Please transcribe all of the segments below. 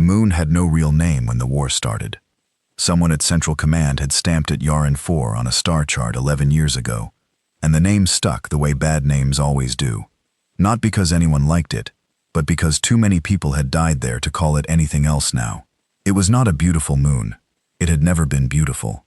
The moon had no real name when the war started. Someone at Central Command had stamped it Yaren 4 on a star chart 11 years ago, and the name stuck the way bad names always do. Not because anyone liked it, but because too many people had died there to call it anything else now. It was not a beautiful moon. It had never been beautiful.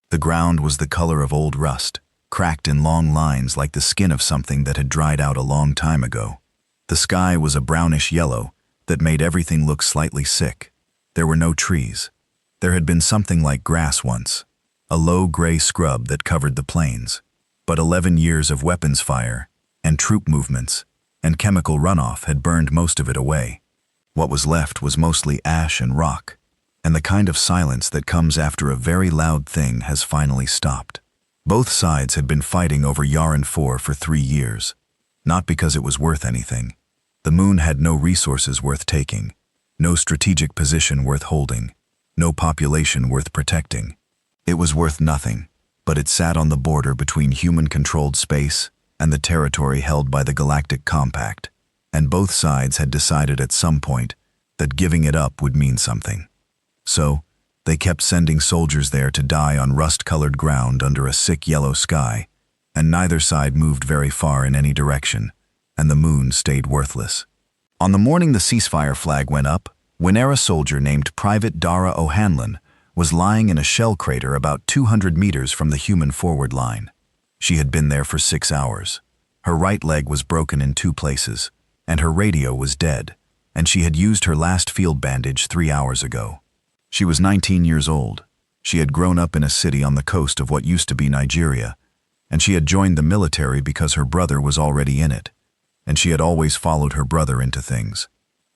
The ground was the color of old rust, cracked in long lines like the skin of something that had dried out a long time ago. The sky was a brownish yellow that made everything look slightly sick. There were no trees. There had been something like grass once, a low gray scrub that covered the plains. But 11 years of weapons fire, and troop movements, and chemical runoff had burned most of it away. What was left was mostly ash and rock, and the kind of silence that comes after a very loud thing has finally stopped. Both sides had been fighting over Yaren 4 for 3 years, not because it was worth anything. The moon had no resources worth taking, no strategic position worth holding, no population worth protecting. It was worth nothing, but it sat on the border between human-controlled space and the territory held by the Galactic Compact, and both sides had decided at some point that giving it up would mean something. So, they kept sending soldiers there to die on rust-colored ground under a sick yellow sky, and neither side moved very far in any direction, and the moon stayed worthless. On the morning the ceasefire flag went up, Winera soldier named Private Dara O'Hanlon was lying in a shell crater about 200 meters from the human forward line. She had been there for 6 hours. Her right leg was broken in 2 places, and her radio was dead, and she had used her last field bandage 3 hours ago. She was 19 years old. She had grown up in a city on the coast of what used to be Nigeria, and she had joined the military because her brother was already in it, and she had always followed her brother into things.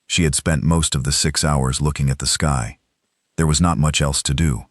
She had spent most of the 6 hours looking at the sky. There was not much else to do.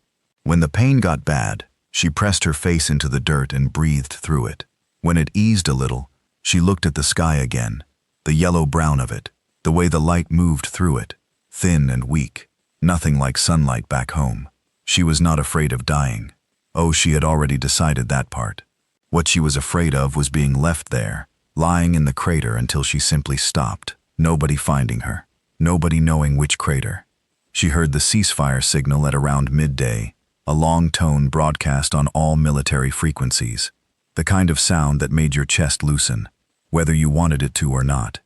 When the pain got bad, she pressed her face into the dirt and breathed through it. When it eased a little, she looked at the sky again, the yellow-brown of it, the way the light moved through it, thin and weak, nothing like sunlight back home. She was not afraid of dying. Oh, she had already decided that part. What she was afraid of was being left there, lying in the crater until she simply stopped, nobody finding her, nobody knowing which crater. She heard the ceasefire signal at around midday, a long tone broadcast on all military frequencies, the kind of sound that made your chest loosen, whether you wanted it to or not.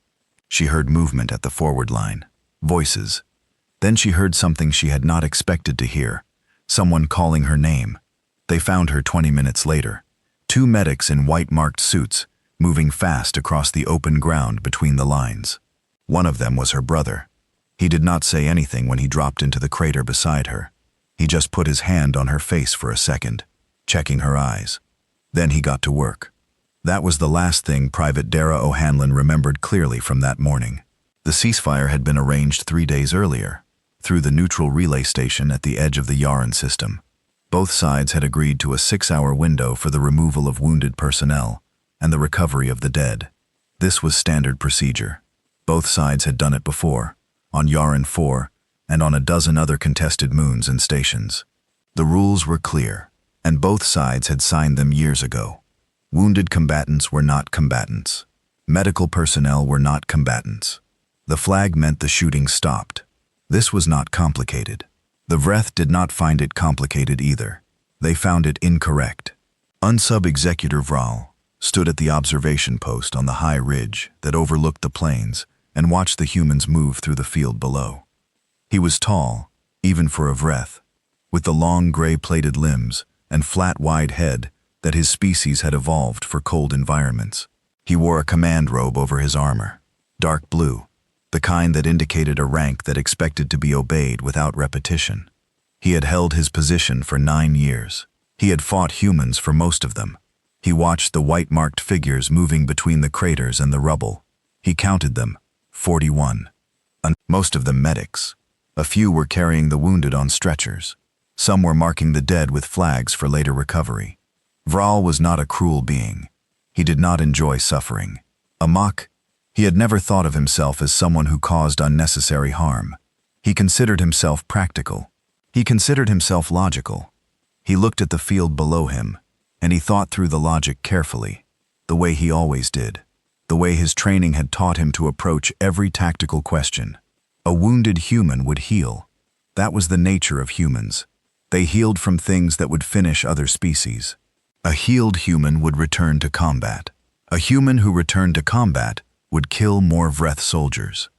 She heard movement at the forward line, voices. Then she heard something she had not expected to hear, someone calling her name. They found her 20 minutes later, 2 medics in white-marked suits, moving fast across the open ground between the lines. One of them was her brother. He did not say anything when he dropped into the crater beside her. He just put his hand on her face for a second, checking her eyes. Then he got to work. That was the last thing Private Dara O'Hanlon remembered clearly from that morning. The ceasefire had been arranged 3 days earlier, through the neutral relay station at the edge of the Yaren system. Both sides had agreed to a 6-hour window for the removal of wounded personnel and the recovery of the dead. This was standard procedure. Both sides had done it before, on Yaren 4 and on a dozen other contested moons and stations. The rules were clear, and both sides had signed them years ago. Wounded combatants were not combatants. Medical personnel were not combatants. The flag meant the shooting stopped. This was not complicated. The Vreth did not find it complicated either. They found it incorrect. Unsub-Executor Vral stood at the observation post on the high ridge that overlooked the plains and watched the humans move through the field below. He was tall, even for a Vreth, with the long gray-plated limbs and flat, wide head that his species had evolved for cold environments. He wore a command robe over his armor, dark blue, the kind that indicated a rank that expected to be obeyed without repetition. He had held his position for 9 years. He had fought humans for most of them. He watched the white-marked figures moving between the craters and the rubble. He counted them, 41. Most of them medics. A few were carrying the wounded on stretchers. Some were marking the dead with flags for later recovery. Vral was not a cruel being. He did not enjoy suffering. He had never thought of himself as someone who caused unnecessary harm. He considered himself practical. He considered himself logical. He looked at the field below him, and he thought through the logic carefully, the way he always did, the way his training had taught him to approach every tactical question. A wounded human would heal. That was the nature of humans. They healed from things that would finish other species. A healed human would return to combat. A human who returned to combat would kill more Vreth soldiers.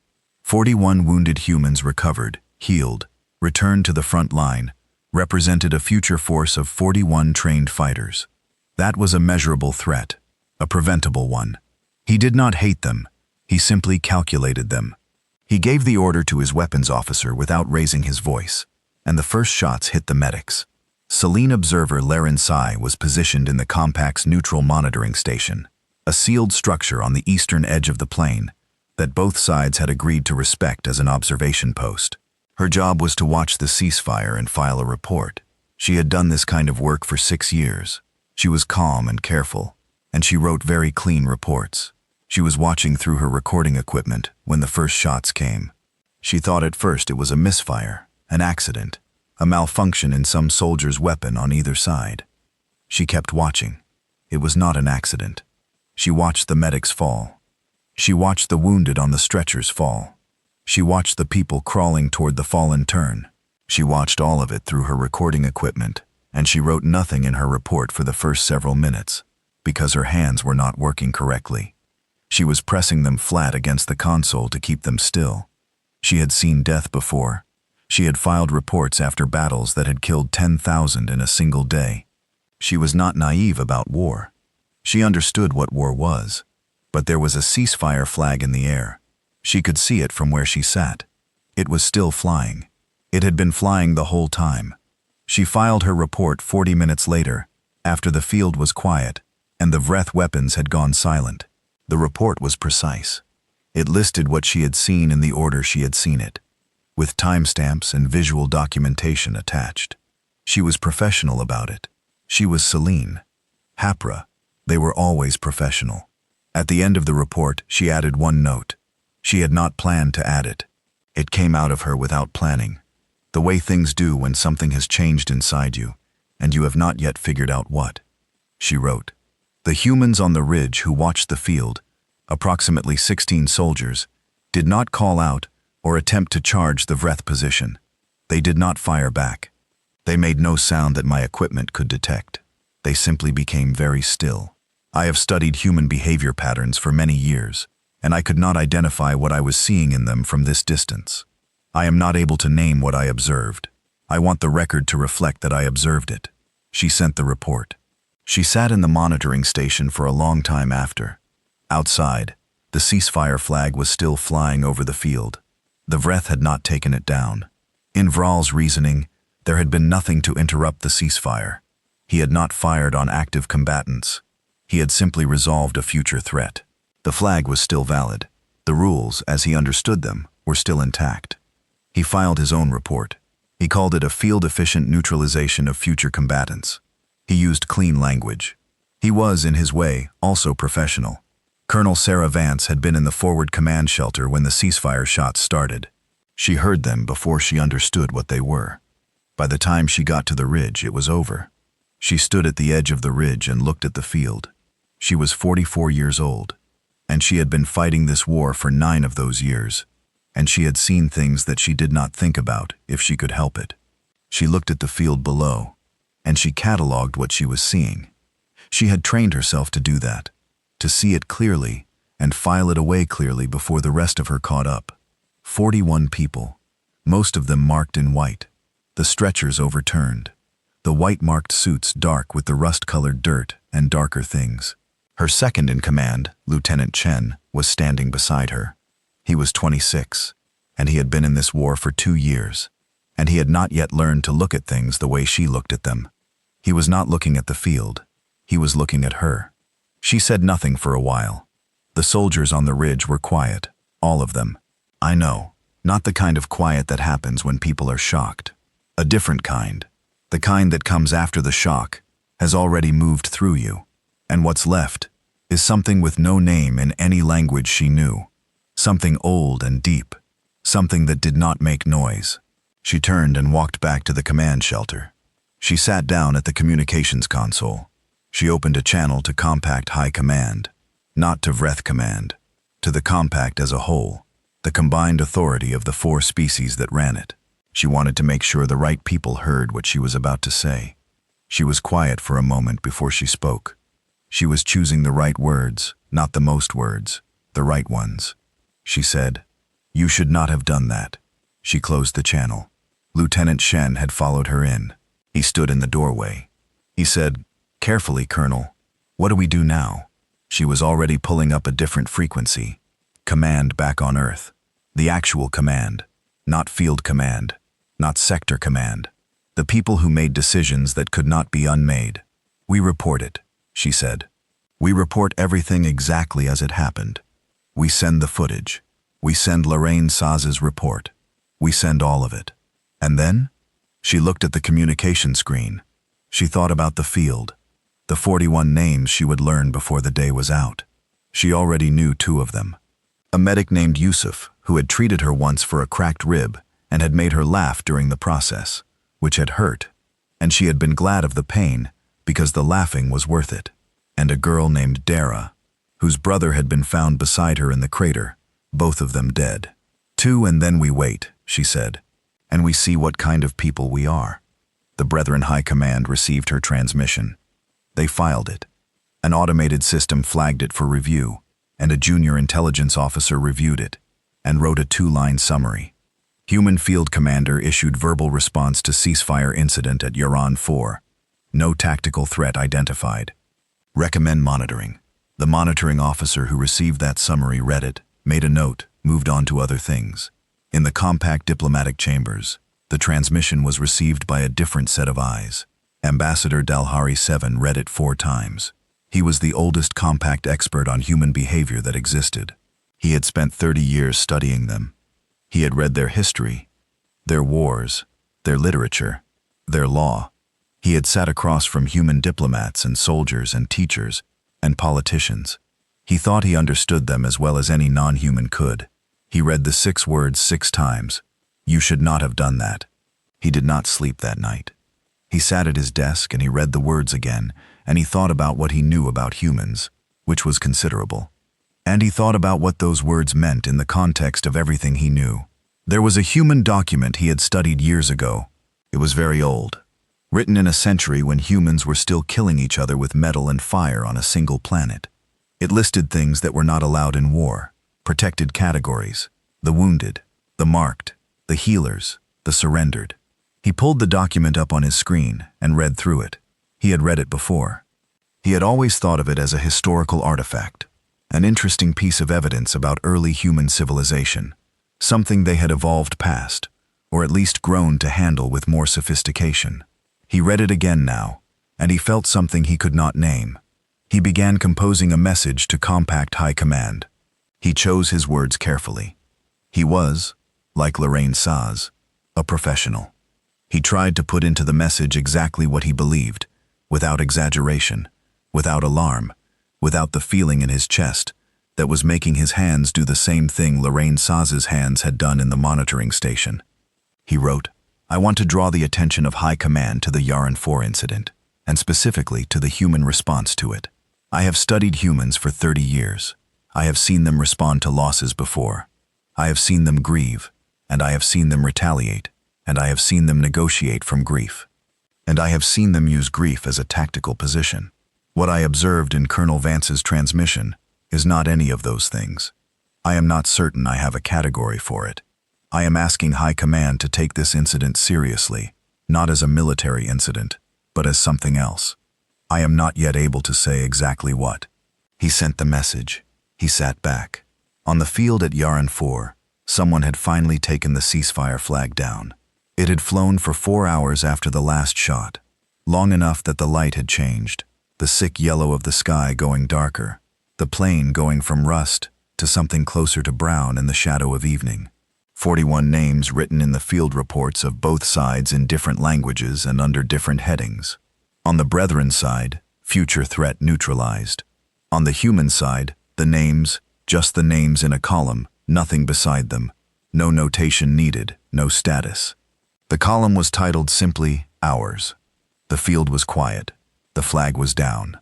41 wounded humans recovered, healed, returned to the front line, represented a future force of 41 trained fighters. That was a measurable threat, a preventable one. He did not hate them, he simply calculated them. He gave the order to his weapons officer without raising his voice, and the first shots hit the medics. Selene observer Laren Sai was positioned in the compact's neutral monitoring station, a sealed structure on the eastern edge of the plane that both sides had agreed to respect as an observation post. Her job was to watch the ceasefire and file a report. She had done this kind of work for 6 years. She was calm and careful, and she wrote very clean reports. She was watching through her recording equipment when the first shots came. She thought at first it was a misfire, an accident, a malfunction in some soldier's weapon on either side. She kept watching. It was not an accident. She watched the medics fall. She watched the wounded on the stretchers fall. She watched the people crawling toward the fallen turn. She watched all of it through her recording equipment, and she wrote nothing in her report for the first several minutes, because her hands were not working correctly. She was pressing them flat against the console to keep them still. She had seen death before. She had filed reports after battles that had killed 10,000 in a single day. She was not naive about war. She understood what war was, but there was a ceasefire flag in the air. She could see it from where she sat. It was still flying. It had been flying the whole time. She filed her report 40 minutes later, after the field was quiet, and the Vreth weapons had gone silent. The report was precise. It listed what she had seen in the order she had seen it, with timestamps and visual documentation attached. She was professional about it. She was Selene. Hapra. They were always professional. At the end of the report, she added one note. She had not planned to add it. It came out of her without planning, the way things do when something has changed inside you, and you have not yet figured out what. She wrote, "The humans on the ridge who watched the field, approximately 16 soldiers, did not call out or attempt to charge the Vreth position. They did not fire back. They made no sound that my equipment could detect. They simply became very still. I have studied human behavior patterns for many years, and I could not identify what I was seeing in them from this distance. I am not able to name what I observed. I want the record to reflect that I observed it." She sent the report. She sat in the monitoring station for a long time after. Outside, the ceasefire flag was still flying over the field. The Vreth had not taken it down. In Vral's reasoning, there had been nothing to interrupt the ceasefire. He had not fired on active combatants. He had simply resolved a future threat. The flag was still valid. The rules, as he understood them, were still intact. He filed his own report. He called it a field-efficient neutralization of future combatants. He used clean language. He was, in his way, also professional. Colonel Sarah Vance had been in the forward command shelter when the ceasefire shots started. She heard them before she understood what they were. By the time she got to the ridge, it was over. She stood at the edge of the ridge and looked at the field. She was 44 years old, and she had been fighting this war for 9 of those years, and she had seen things that she did not think about if she could help it. She looked at the field below, and she cataloged what she was seeing. She had trained herself to do that, to see it clearly and file it away clearly before the rest of her caught up. 41 people, most of them marked in white. The stretchers overturned, the white-marked suits dark with the rust-colored dirt and darker things. Her second in command, Lieutenant Chen, was standing beside her. He was 26, and he had been in this war for 2 years, and he had not yet learned to look at things the way she looked at them. He was not looking at the field. He was looking at her. She said nothing for a while. The soldiers on the ridge were quiet, all of them. I know, not the kind of quiet that happens when people are shocked. A different kind. The kind that comes after the shock has already moved through you, and what's left is something with no name in any language she knew. Something old and deep. Something that did not make noise. She turned and walked back to the command shelter. She sat down at the communications console. She opened a channel to Compact High Command, not to Vreth Command, to the Compact as a whole. the combined authority of the 4 species that ran it. She wanted to make sure the right people heard what she was about to say. She was quiet for a moment before she spoke. She was choosing the right words, not the most words, the right ones. She said, "You should not have done that." She closed the channel. Lieutenant Shen had followed her in. He stood in the doorway. He said, "Carefully, Colonel. What do we do now?" She was already pulling up a different frequency. Command back on Earth. The actual command. Not field command. Not sector command. The people who made decisions that could not be unmade. "We report it," she said. "We report everything exactly as it happened. We send the footage. We send Lorraine Saz's report. We send all of it." And then? She looked at the communication screen. She thought about the field. The 41 names she would learn before the day was out. She already knew 2 of them. A medic named Yusuf, who had treated her once for a cracked rib and had made her laugh during the process, which had hurt, and she had been glad of the pain because the laughing was worth it. And a girl named Dara, whose brother had been found beside her in the crater, both of them dead. 2, and then we wait, she said, and we see what kind of people we are. The Brethren High Command received her transmission. They filed it. An automated system flagged it for review, and a junior intelligence officer reviewed it and wrote a 2-line summary. Human Field Commander issued verbal response to ceasefire incident at Uran 4. No tactical threat identified. Recommend monitoring. The monitoring officer who received that summary read it, made a note, moved on to other things. In the compact diplomatic chambers, the transmission was received by a different set of eyes. Ambassador Dalhari 7 read it 4 times. He was the oldest compact expert on human behavior that existed. He had spent 30 years studying them. He had read their history, their wars, their literature, their law. He had sat across from human diplomats and soldiers and teachers and politicians. He thought he understood them as well as any non-human could. He read the 6 words 6 times. "You should not have done that." He did not sleep that night. He sat at his desk and he read the words again, and he thought about what he knew about humans, which was considerable. And he thought about what those words meant in the context of everything he knew. There was a human document he had studied years ago. It was very old, written in a century when humans were still killing each other with metal and fire on a single planet. It listed things that were not allowed in war, protected categories, the wounded, the marked, the healers, the surrendered. He pulled the document up on his screen and read through it. He had read it before. He had always thought of it as a historical artifact, an interesting piece of evidence about early human civilization, something they had evolved past, or at least grown to handle with more sophistication. He read it again now, and he felt something he could not name. He began composing a message to Compact High Command. He chose his words carefully. He was, like Lorraine Saz, a professional. He tried to put into the message exactly what he believed, without exaggeration, without alarm, without the feeling in his chest that was making his hands do the same thing Lorraine Saz's hands had done in the monitoring station. He wrote, "I want to draw the attention of High Command to the Yaren 4 incident, and specifically to the human response to it. I have studied humans for 30 years. I have seen them respond to losses before. I have seen them grieve, and I have seen them retaliate, and I have seen them negotiate from grief. And I have seen them use grief as a tactical position. What I observed in Colonel Vance's transmission is not any of those things. I am not certain I have a category for it. I am asking High Command to take this incident seriously, not as a military incident, but as something else. I am not yet able to say exactly what." He sent the message. He sat back. On the field at Yaren 4, someone had finally taken the ceasefire flag down. It had flown for 4 hours after the last shot, long enough that the light had changed, the sick yellow of the sky going darker, the plane going from rust to something closer to brown in the shadow of evening. 41 names written in the field reports of both sides in different languages and under different headings. On the Brethren side, future threat neutralized. On the human side, the names, just the names in a column, nothing beside them. No notation needed, no status. The column was titled simply, Ours. The field was quiet. The flag was down.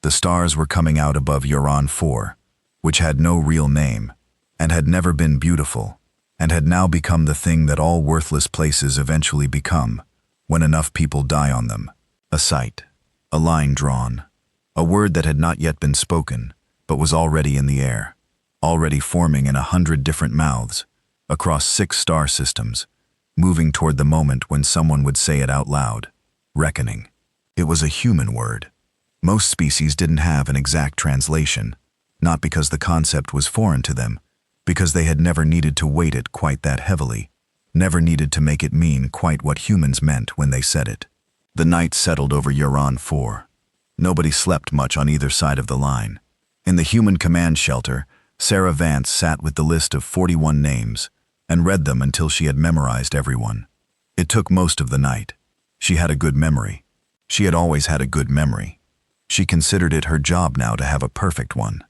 The stars were coming out above Uran 4, which had no real name, and had never been beautiful, and had now become the thing that all worthless places eventually become, when enough people die on them. A sight, a line drawn, a word that had not yet been spoken, but was already in the air, already forming in 100 different mouths, across 6 star systems, moving toward the moment when someone would say it out loud. Reckoning. It was a human word. Most species didn't have an exact translation, not because the concept was foreign to them, because they had never needed to weight it quite that heavily, never needed to make it mean quite what humans meant when they said it. The night settled over Uran 4. Nobody slept much on either side of the line. In the human command shelter, Sarah Vance sat with the list of 41 names and read them until she had memorized everyone. It took most of the night. She had a good memory. She had always had a good memory. She considered it her job now to have a perfect one.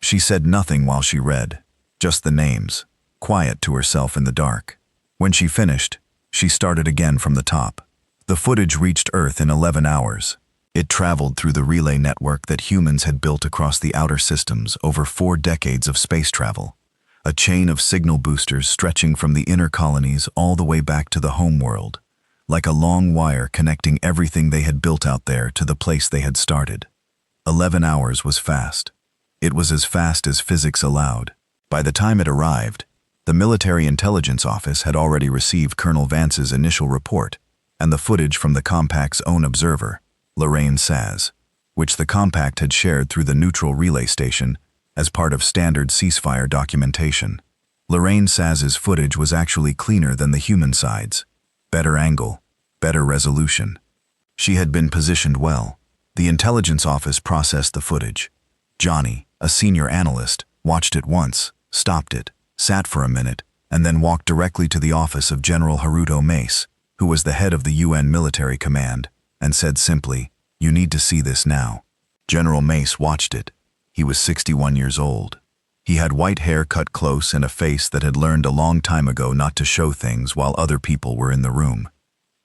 She said nothing while she read, just the names, quiet to herself in the dark. When she finished, she started again from the top. The footage reached Earth in 11 hours. It traveled through the relay network that humans had built across the outer systems over 4 decades of space travel, a chain of signal boosters stretching from the inner colonies all the way back to the home world, like a long wire connecting everything they had built out there to the place they had started. 11 hours was fast. It was as fast as physics allowed. By the time it arrived, the Military Intelligence Office had already received Colonel Vance's initial report and the footage from the Compact's own observer, Lorraine Saz, which the Compact had shared through the neutral relay station as part of standard ceasefire documentation. Lorraine Saz's footage was actually cleaner than the human sides. Better angle, better resolution. She had been positioned well. The intelligence office processed the footage. Johnny, a senior analyst, watched it once, stopped it, sat for a minute, and then walked directly to the office of General Haruto Mace, who was the head of the UN Military Command, and said simply, "You need to see this now." General Mace watched it. He was 61 years old. He had white hair cut close and a face that had learned a long time ago not to show things while other people were in the room.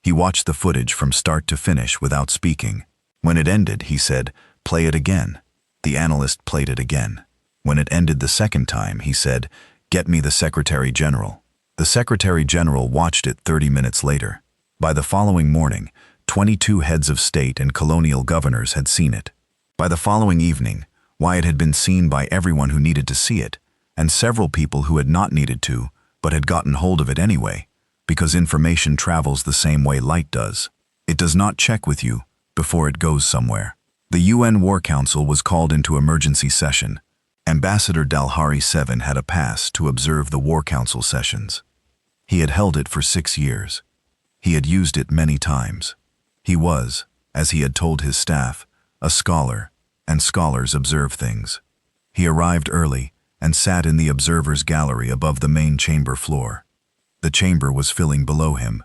He watched the footage from start to finish without speaking. When it ended, he said, "Play it again." The analyst played it again. When it ended the second time, he said, "Get me the Secretary General." The Secretary General watched it 30 minutes later. By the following morning, 22 heads of state and colonial governors had seen it. By the following evening, why it had been seen by everyone who needed to see it, and several people who had not needed to, but had gotten hold of it anyway, because information travels the same way light does. It does not check with you before it goes somewhere. The UN War Council was called into emergency session. Ambassador Dalhari 7 had a pass to observe the War Council sessions. He had held it for 6 years. He had used it many times. He was, as he had told his staff, a scholar, and scholars observe things. He arrived early and sat in the observer's gallery above the main chamber floor. The chamber was filling below him.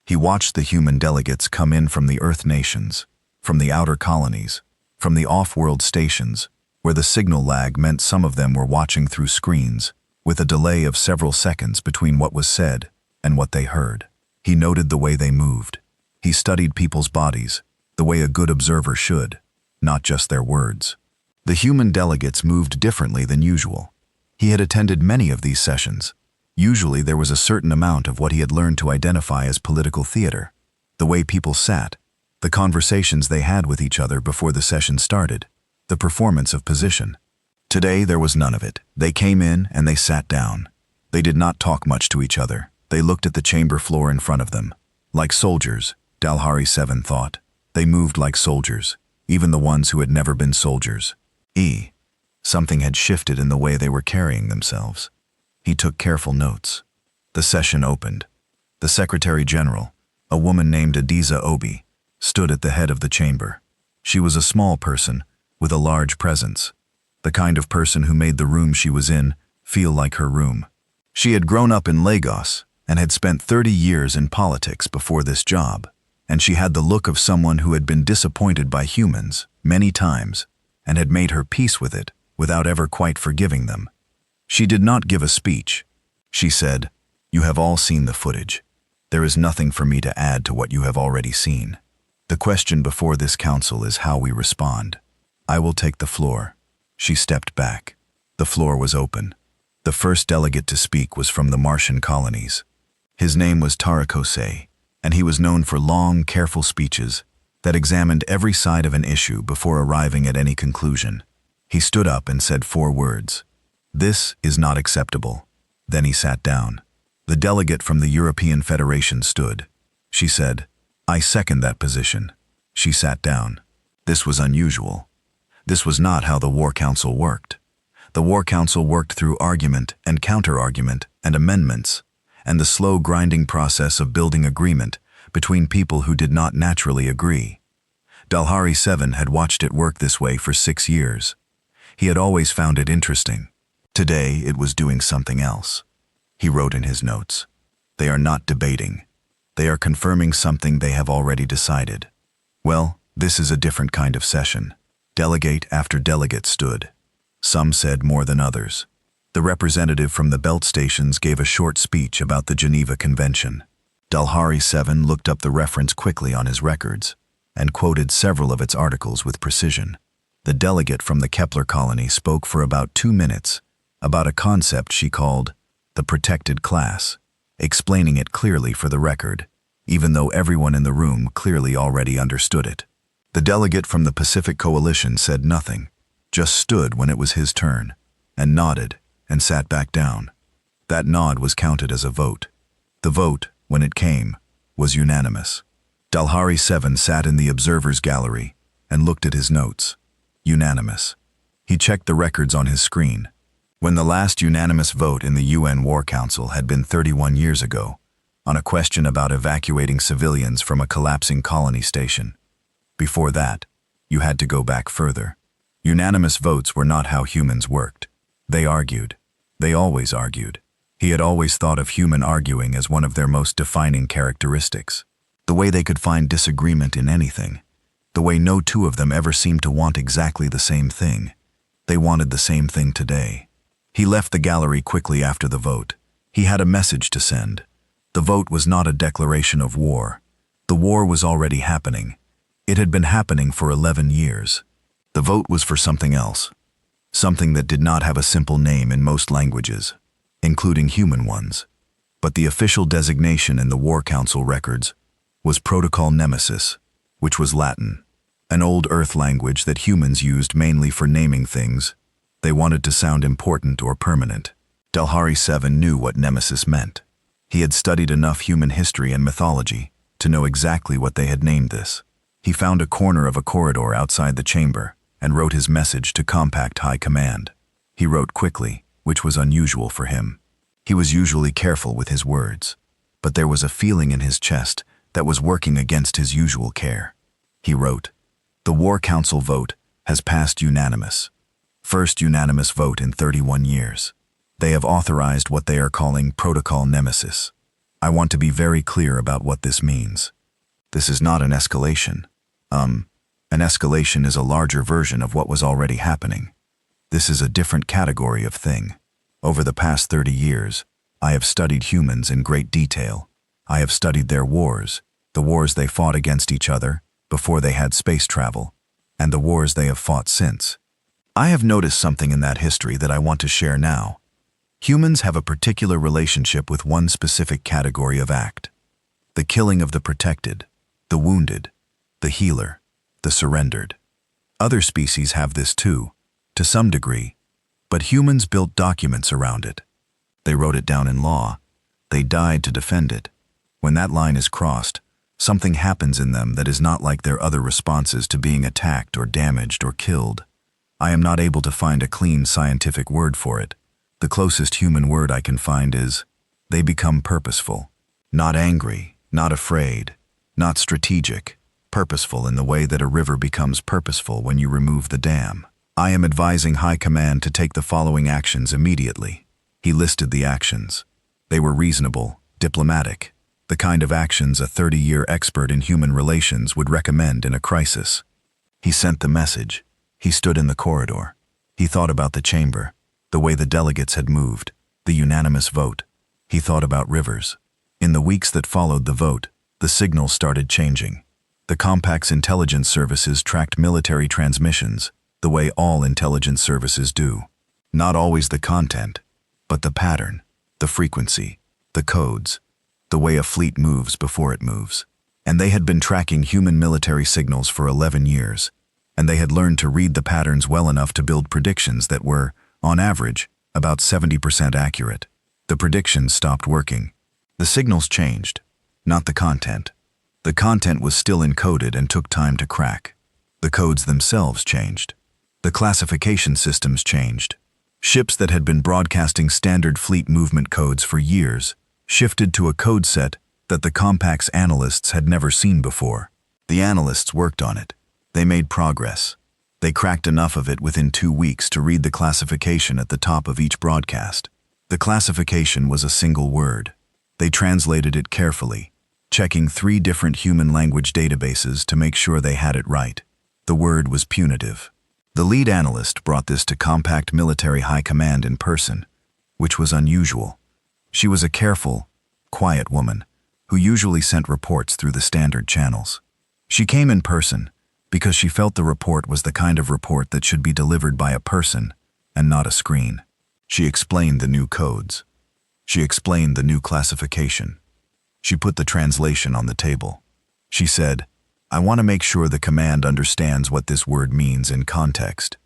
He watched the human delegates come in from the Earth nations, from the outer colonies, from the off-world stations, where the signal lag meant some of them were watching through screens, with a delay of several seconds between what was said and what they heard. He noted the way they moved. He studied people's bodies, the way a good observer should, not just their words. The human delegates moved differently than usual. He had attended many of these sessions. Usually there was a certain amount of what he had learned to identify as political theater, the way people sat, the conversations they had with each other before the session started, the performance of position. Today there was none of it. They came in and they sat down. They did not talk much to each other. They looked at the chamber floor in front of them. Like soldiers, Dalhari 7 thought. They moved like soldiers, even the ones who had never been soldiers. Something had shifted in the way they were carrying themselves. He took careful notes. The session opened. The Secretary General, a woman named Adiza Obi, stood at the head of the chamber. She was a small person with a large presence, the kind of person who made the room she was in feel like her room. She had grown up in Lagos and had spent 30 years in politics before this job, and she had the look of someone who had been disappointed by humans many times and had made her peace with it without ever quite forgiving them. She did not give a speech. She said, "You have all seen the footage. There is nothing for me to add to what you have already seen. The question before this council is how we respond. I will take the floor." She stepped back. The floor was open. The first delegate to speak was from the Martian colonies. His name was Tarakose, and he was known for long, careful speeches that examined every side of an issue before arriving at any conclusion. He stood up and said 4 words. "This is not acceptable." Then he sat down. The delegate from the European Federation stood. She said, "I second that position." She sat down. This was unusual. This was not how the War Council worked. The War Council worked through argument and counter-argument and amendments, and the slow grinding process of building agreement between people who did not naturally agree. Dalhari 7 had watched it work this way for 6 years. He had always found it interesting. Today it was doing something else. He wrote in his notes, "They are not debating. They are confirming something they have already decided." Well, this is a different kind of session. Delegate after delegate stood. Some said more than others. The representative from the belt stations gave a short speech about the Geneva Convention. Dalhari 7 looked up the reference quickly on his records and quoted several of its articles with precision. The delegate from the Kepler colony spoke for about 2 minutes about a concept she called the protected class, explaining it clearly for the record, even though everyone in the room clearly already understood it. The delegate from the Pacific Coalition said nothing, just stood when it was his turn, and nodded and sat back down. That nod was counted as a vote. The vote, when it came, was unanimous. Dalhari 7 sat in the observer's gallery and looked at his notes. Unanimous. He checked the records on his screen. When the last unanimous vote in the UN War Council had been 31 years ago, on a question about evacuating civilians from a collapsing colony station. Before that, you had to go back further. Unanimous votes were not how humans worked. They argued. They always argued. He had always thought of human arguing as one of their most defining characteristics. The way they could find disagreement in anything. The way no two of them ever seemed to want exactly the same thing. They wanted the same thing today. He left the gallery quickly after the vote. He had a message to send. The vote was not a declaration of war. The war was already happening. It had been happening for 11 years. The vote was for something else. Something that did not have a simple name in most languages, including human ones. But the official designation in the War Council records was Protocol Nemesis, which was Latin, an old Earth language that humans used mainly for naming things they wanted to sound important or permanent. Dalhari 7 knew what Nemesis meant. He had studied enough human history and mythology to know exactly what they had named this. He found a corner of a corridor outside the chamber and wrote his message to Compact High Command. He wrote quickly, which was unusual for him. He was usually careful with his words, but there was a feeling in his chest that was working against his usual care. He wrote, "The War Council vote has passed unanimous. First unanimous vote in 31 years. They have authorized what they are calling Protocol Nemesis. I want to be very clear about what this means. This is not an escalation. An escalation is a larger version of what was already happening. This is a different category of thing. Over the past 30 years, I have studied humans in great detail. I have studied their wars, the wars they fought against each other before they had space travel, and the wars they have fought since. I have noticed something in that history that I want to share now. Humans have a particular relationship with one specific category of act. The killing of the protected, the wounded, the healer, the surrendered. Other species have this too, to some degree, but humans built documents around it. They wrote it down in law. They died to defend it. When that line is crossed, something happens in them that is not like their other responses to being attacked or damaged or killed. I am not able to find a clean scientific word for it. The closest human word I can find is, they become purposeful. Not angry, not afraid, not strategic, purposeful in the way that a river becomes purposeful when you remove the dam. I am advising High Command to take the following actions immediately. He listed the actions. They were reasonable, diplomatic, the kind of actions a 30-year expert in human relations would recommend in a crisis. He sent the message. He stood in the corridor. He thought about the chamber, the way the delegates had moved, the unanimous vote. He thought about rivers. In the weeks that followed the vote, the signals started changing. The Compact's intelligence services tracked military transmissions, the way all intelligence services do. Not always the content, but the pattern, the frequency, the codes, the way a fleet moves before it moves. And they had been tracking human military signals for 11 years, and they had learned to read the patterns well enough to build predictions that were, on average, about 70% accurate. The predictions stopped working. The signals changed, not the content. The content was still encoded and took time to crack. The codes themselves changed. The classification systems changed. Ships that had been broadcasting standard fleet movement codes for years shifted to a code set that the Compact's analysts had never seen before. The analysts worked on it. They made progress. They cracked enough of it within 2 weeks to read the classification at the top of each broadcast. The classification was a single word. They translated it carefully, checking 3 different human language databases to make sure they had it right. The word was punitive. The lead analyst brought this to Compact Military High Command in person, which was unusual. She was a careful, quiet woman who usually sent reports through the standard channels. She came in person because she felt the report was the kind of report that should be delivered by a person and not a screen. She explained the new codes. She explained the new classification. She put the translation on the table. She said, "I want to make sure the command understands what this word means in context.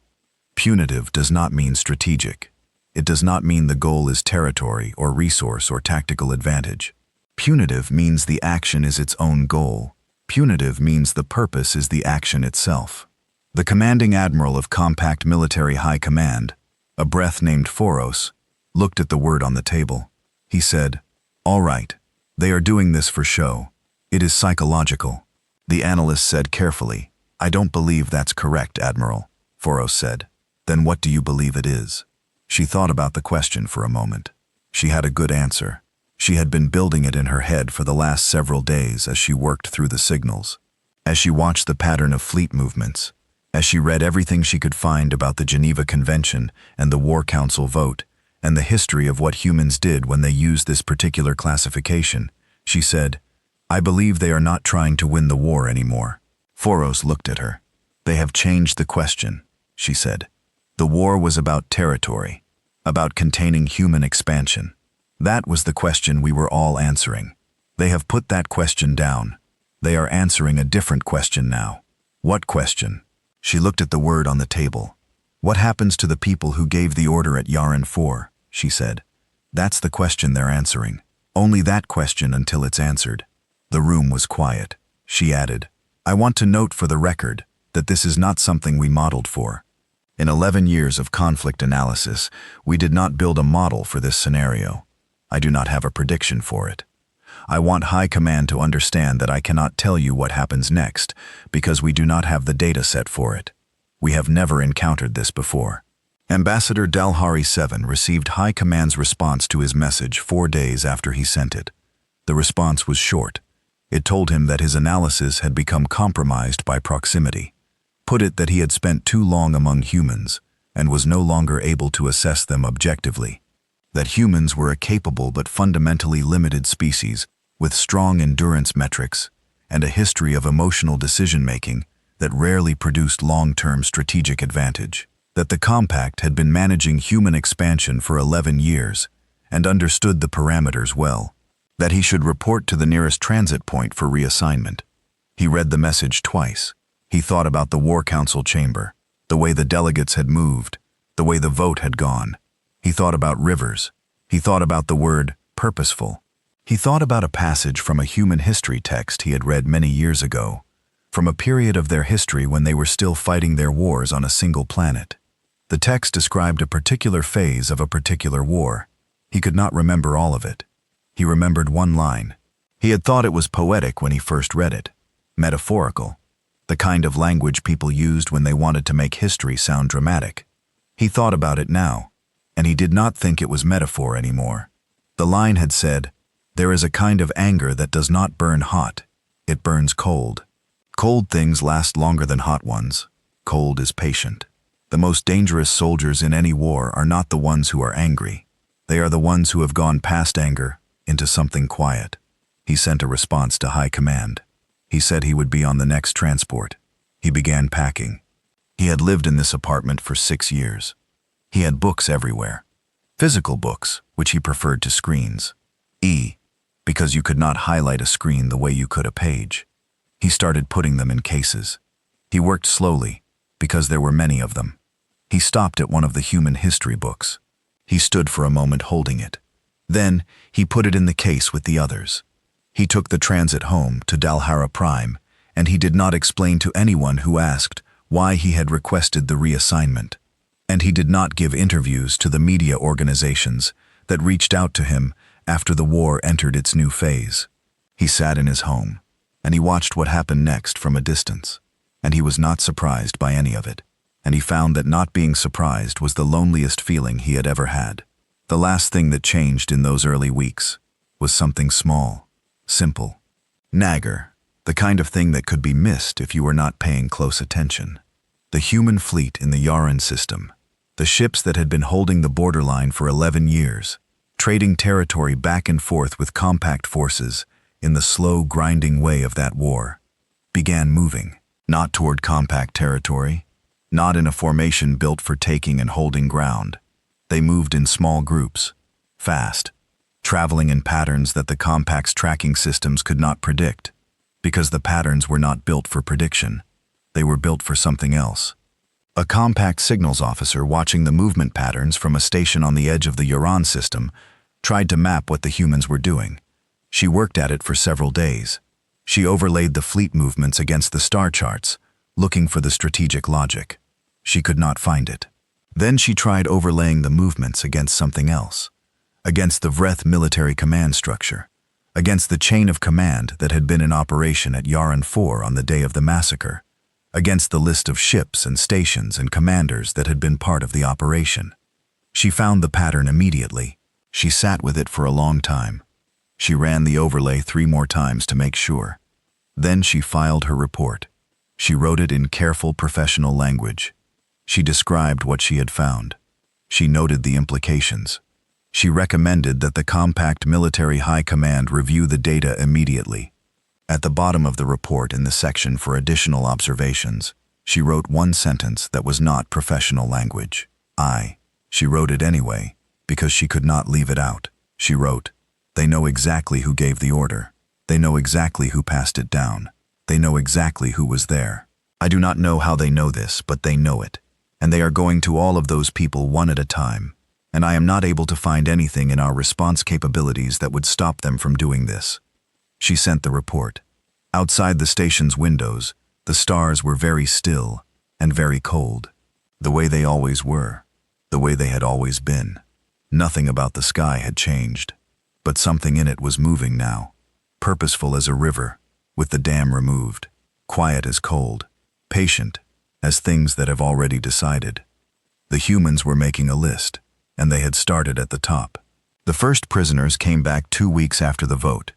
Punitive does not mean strategic. It does not mean the goal is territory or resource or tactical advantage. Punitive means the action is its own goal. Punitive means the purpose is the action itself." The commanding admiral of Compact Military High Command, a breath named Foros, looked at the word on the table. He said, "All right, they are doing this for show. It is psychological." The analyst said carefully, "I don't believe that's correct, Admiral," Foros said. "Then what do you believe it is?" She thought about the question for a moment. She had a good answer. She had been building it in her head for the last several days as she worked through the signals. As she watched the pattern of fleet movements, as she read everything she could find about the Geneva Convention and the War Council vote, and the history of what humans did when they used this particular classification, she said, "I believe they are not trying to win the war anymore." Foros looked at her. "They have changed the question," she said. "The war was about territory, about containing human expansion. That was the question we were all answering. They have put that question down. They are answering a different question now." "What question?" She looked at the word on the table. "What happens to the people who gave the order at Yaren 4, she said. "That's the question they're answering. Only that question until it's answered." The room was quiet. She added, "I want to note for the record that this is not something we modeled for. In 11 years of conflict analysis, we did not build a model for this scenario. I do not have a prediction for it. I want High Command to understand that I cannot tell you what happens next because we do not have the data set for it. We have never encountered this before." Ambassador Dalhari 7 received High Command's response to his message 4 days after he sent it. The response was short. It told him that his analysis had become compromised by proximity. Put it that he had spent too long among humans and was no longer able to assess them objectively. That humans were a capable but fundamentally limited species with strong endurance metrics and a history of emotional decision-making that rarely produced long-term strategic advantage. That the Compact had been managing human expansion for 11 years and understood the parameters well. That he should report to the nearest transit point for reassignment. He read the message twice. He thought about the War Council chamber, the way the delegates had moved, the way the vote had gone. He thought about rivers. He thought about the word purposeful. He thought about a passage from a human history text he had read many years ago, from a period of their history when they were still fighting their wars on a single planet. The text described a particular phase of a particular war. He could not remember all of it. He remembered one line. He had thought it was poetic when he first read it, metaphorical, the kind of language people used when they wanted to make history sound dramatic. He thought about it now, and he did not think it was metaphor anymore. The line had said, "There is a kind of anger that does not burn hot, it burns cold. Cold things last longer than hot ones. Cold is patient. The most dangerous soldiers in any war are not the ones who are angry. They are the ones who have gone past anger into something quiet." He sent a response to High Command. He said he would be on the next transport. He began packing. He had lived in this apartment for 6 years. He had books everywhere. Physical books, which he preferred to screens. E. Because you could not highlight a screen the way you could a page. He started putting them in cases. He worked slowly, because there were many of them. He stopped at one of the human history books. He stood for a moment holding it. Then, he put it in the case with the others. He took the transit home to Dalhara Prime, and he did not explain to anyone who asked why he had requested the reassignment. And he did not give interviews to the media organizations that reached out to him after the war entered its new phase. He sat in his home, and he watched what happened next from a distance, and he was not surprised by any of it. And he found that not being surprised was the loneliest feeling he had ever had. The last thing that changed in those early weeks was something small, simple. Nagger, the kind of thing that could be missed if you were not paying close attention. The human fleet in the Yaran system, the ships that had been holding the borderline for 11 years, trading territory back and forth with compact forces in the slow, grinding way of that war, began moving, not toward compact territory, not in a formation built for taking and holding ground. They moved in small groups, fast, traveling in patterns that the compact's tracking systems could not predict, because the patterns were not built for prediction. They were built for something else. A compact signals officer watching the movement patterns from a station on the edge of the Yaran system tried to map what the humans were doing. She worked at it for several days. She overlaid the fleet movements against the star charts, looking for the strategic logic. She could not find it. Then she tried overlaying the movements against something else, against the Vreth military command structure, against the chain of command that had been in operation at Yaran 4 on the day of the massacre, against the list of ships and stations and commanders that had been part of the operation. She found the pattern immediately. She sat with it for a long time. She ran the overlay 3 more times to make sure. Then she filed her report. She wrote it in careful professional language. She described what she had found. She noted the implications. She recommended that the compact military high command review the data immediately. At the bottom of the report in the section for additional observations, she wrote one sentence that was not professional language. She wrote it anyway, because she could not leave it out. She wrote, "They know exactly who gave the order. They know exactly who passed it down. They know exactly who was there. I do not know how they know this, but they know it. And they are going to all of those people one at a time. And I am not able to find anything in our response capabilities that would stop them from doing this." She sent the report. Outside the station's windows, the stars were very still and very cold, the way they always were, the way they had always been. Nothing about the sky had changed, but something in it was moving now, purposeful as a river, with the dam removed, quiet as cold, patient as things that have already decided. The humans were making a list, and they had started at the top. The first prisoners came back 2 weeks after the vote.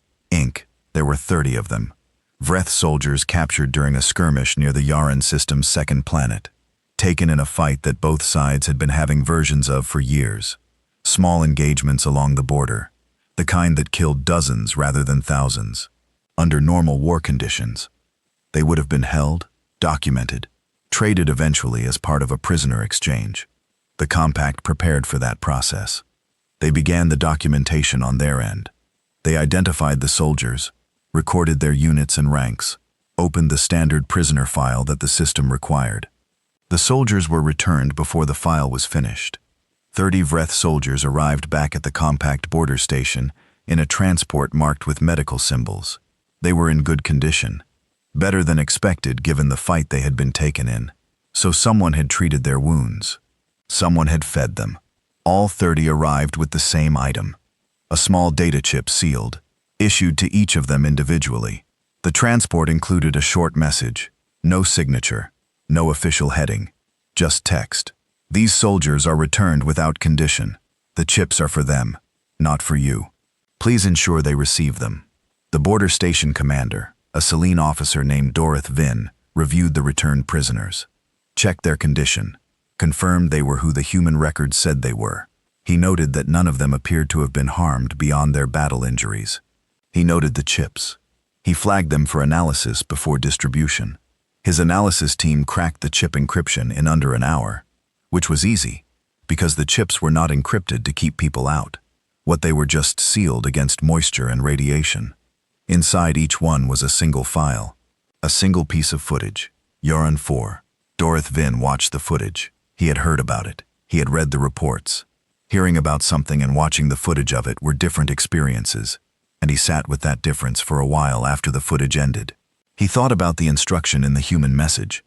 There were 30 of them. Vreth soldiers captured during a skirmish near the Yaran system's second planet, taken in a fight that both sides had been having versions of for years. Small engagements along the border, the kind that killed dozens rather than thousands. Under normal war conditions, they would have been held, documented, traded eventually as part of a prisoner exchange. The compact prepared for that process. They began the documentation on their end. They identified the soldiers, recorded their units and ranks, opened the standard prisoner file that the system required. The soldiers were returned before the file was finished. 30 Vreth soldiers arrived back at the compact border station in a transport marked with medical symbols. They were in good condition, better than expected given the fight they had been taken in. So someone had treated their wounds. Someone had fed them. All 30 arrived with the same item, a small data chip sealed, issued to each of them individually. The transport included a short message, no signature, no official heading, just text. "These soldiers are returned without condition. The chips are for them, not for you. Please ensure they receive them." The border station commander, a Selene officer named Dorith Vin, reviewed the returned prisoners, checked their condition, confirmed they were who the human records said they were. He noted that none of them appeared to have been harmed beyond their battle injuries. He noted the chips. He flagged them for analysis before distribution. His analysis team cracked the chip encryption in under an hour, which was easy. because the chips were not encrypted to keep people out. What they were just sealed against moisture and radiation. Inside each one was a single file, a single piece of footage. Yaran 4. Dorith Vin watched the footage. He had heard about it. He had read the reports. Hearing about something and watching the footage of it were different experiences, and he sat with that difference for a while after the footage ended. He thought about the instruction in the human message.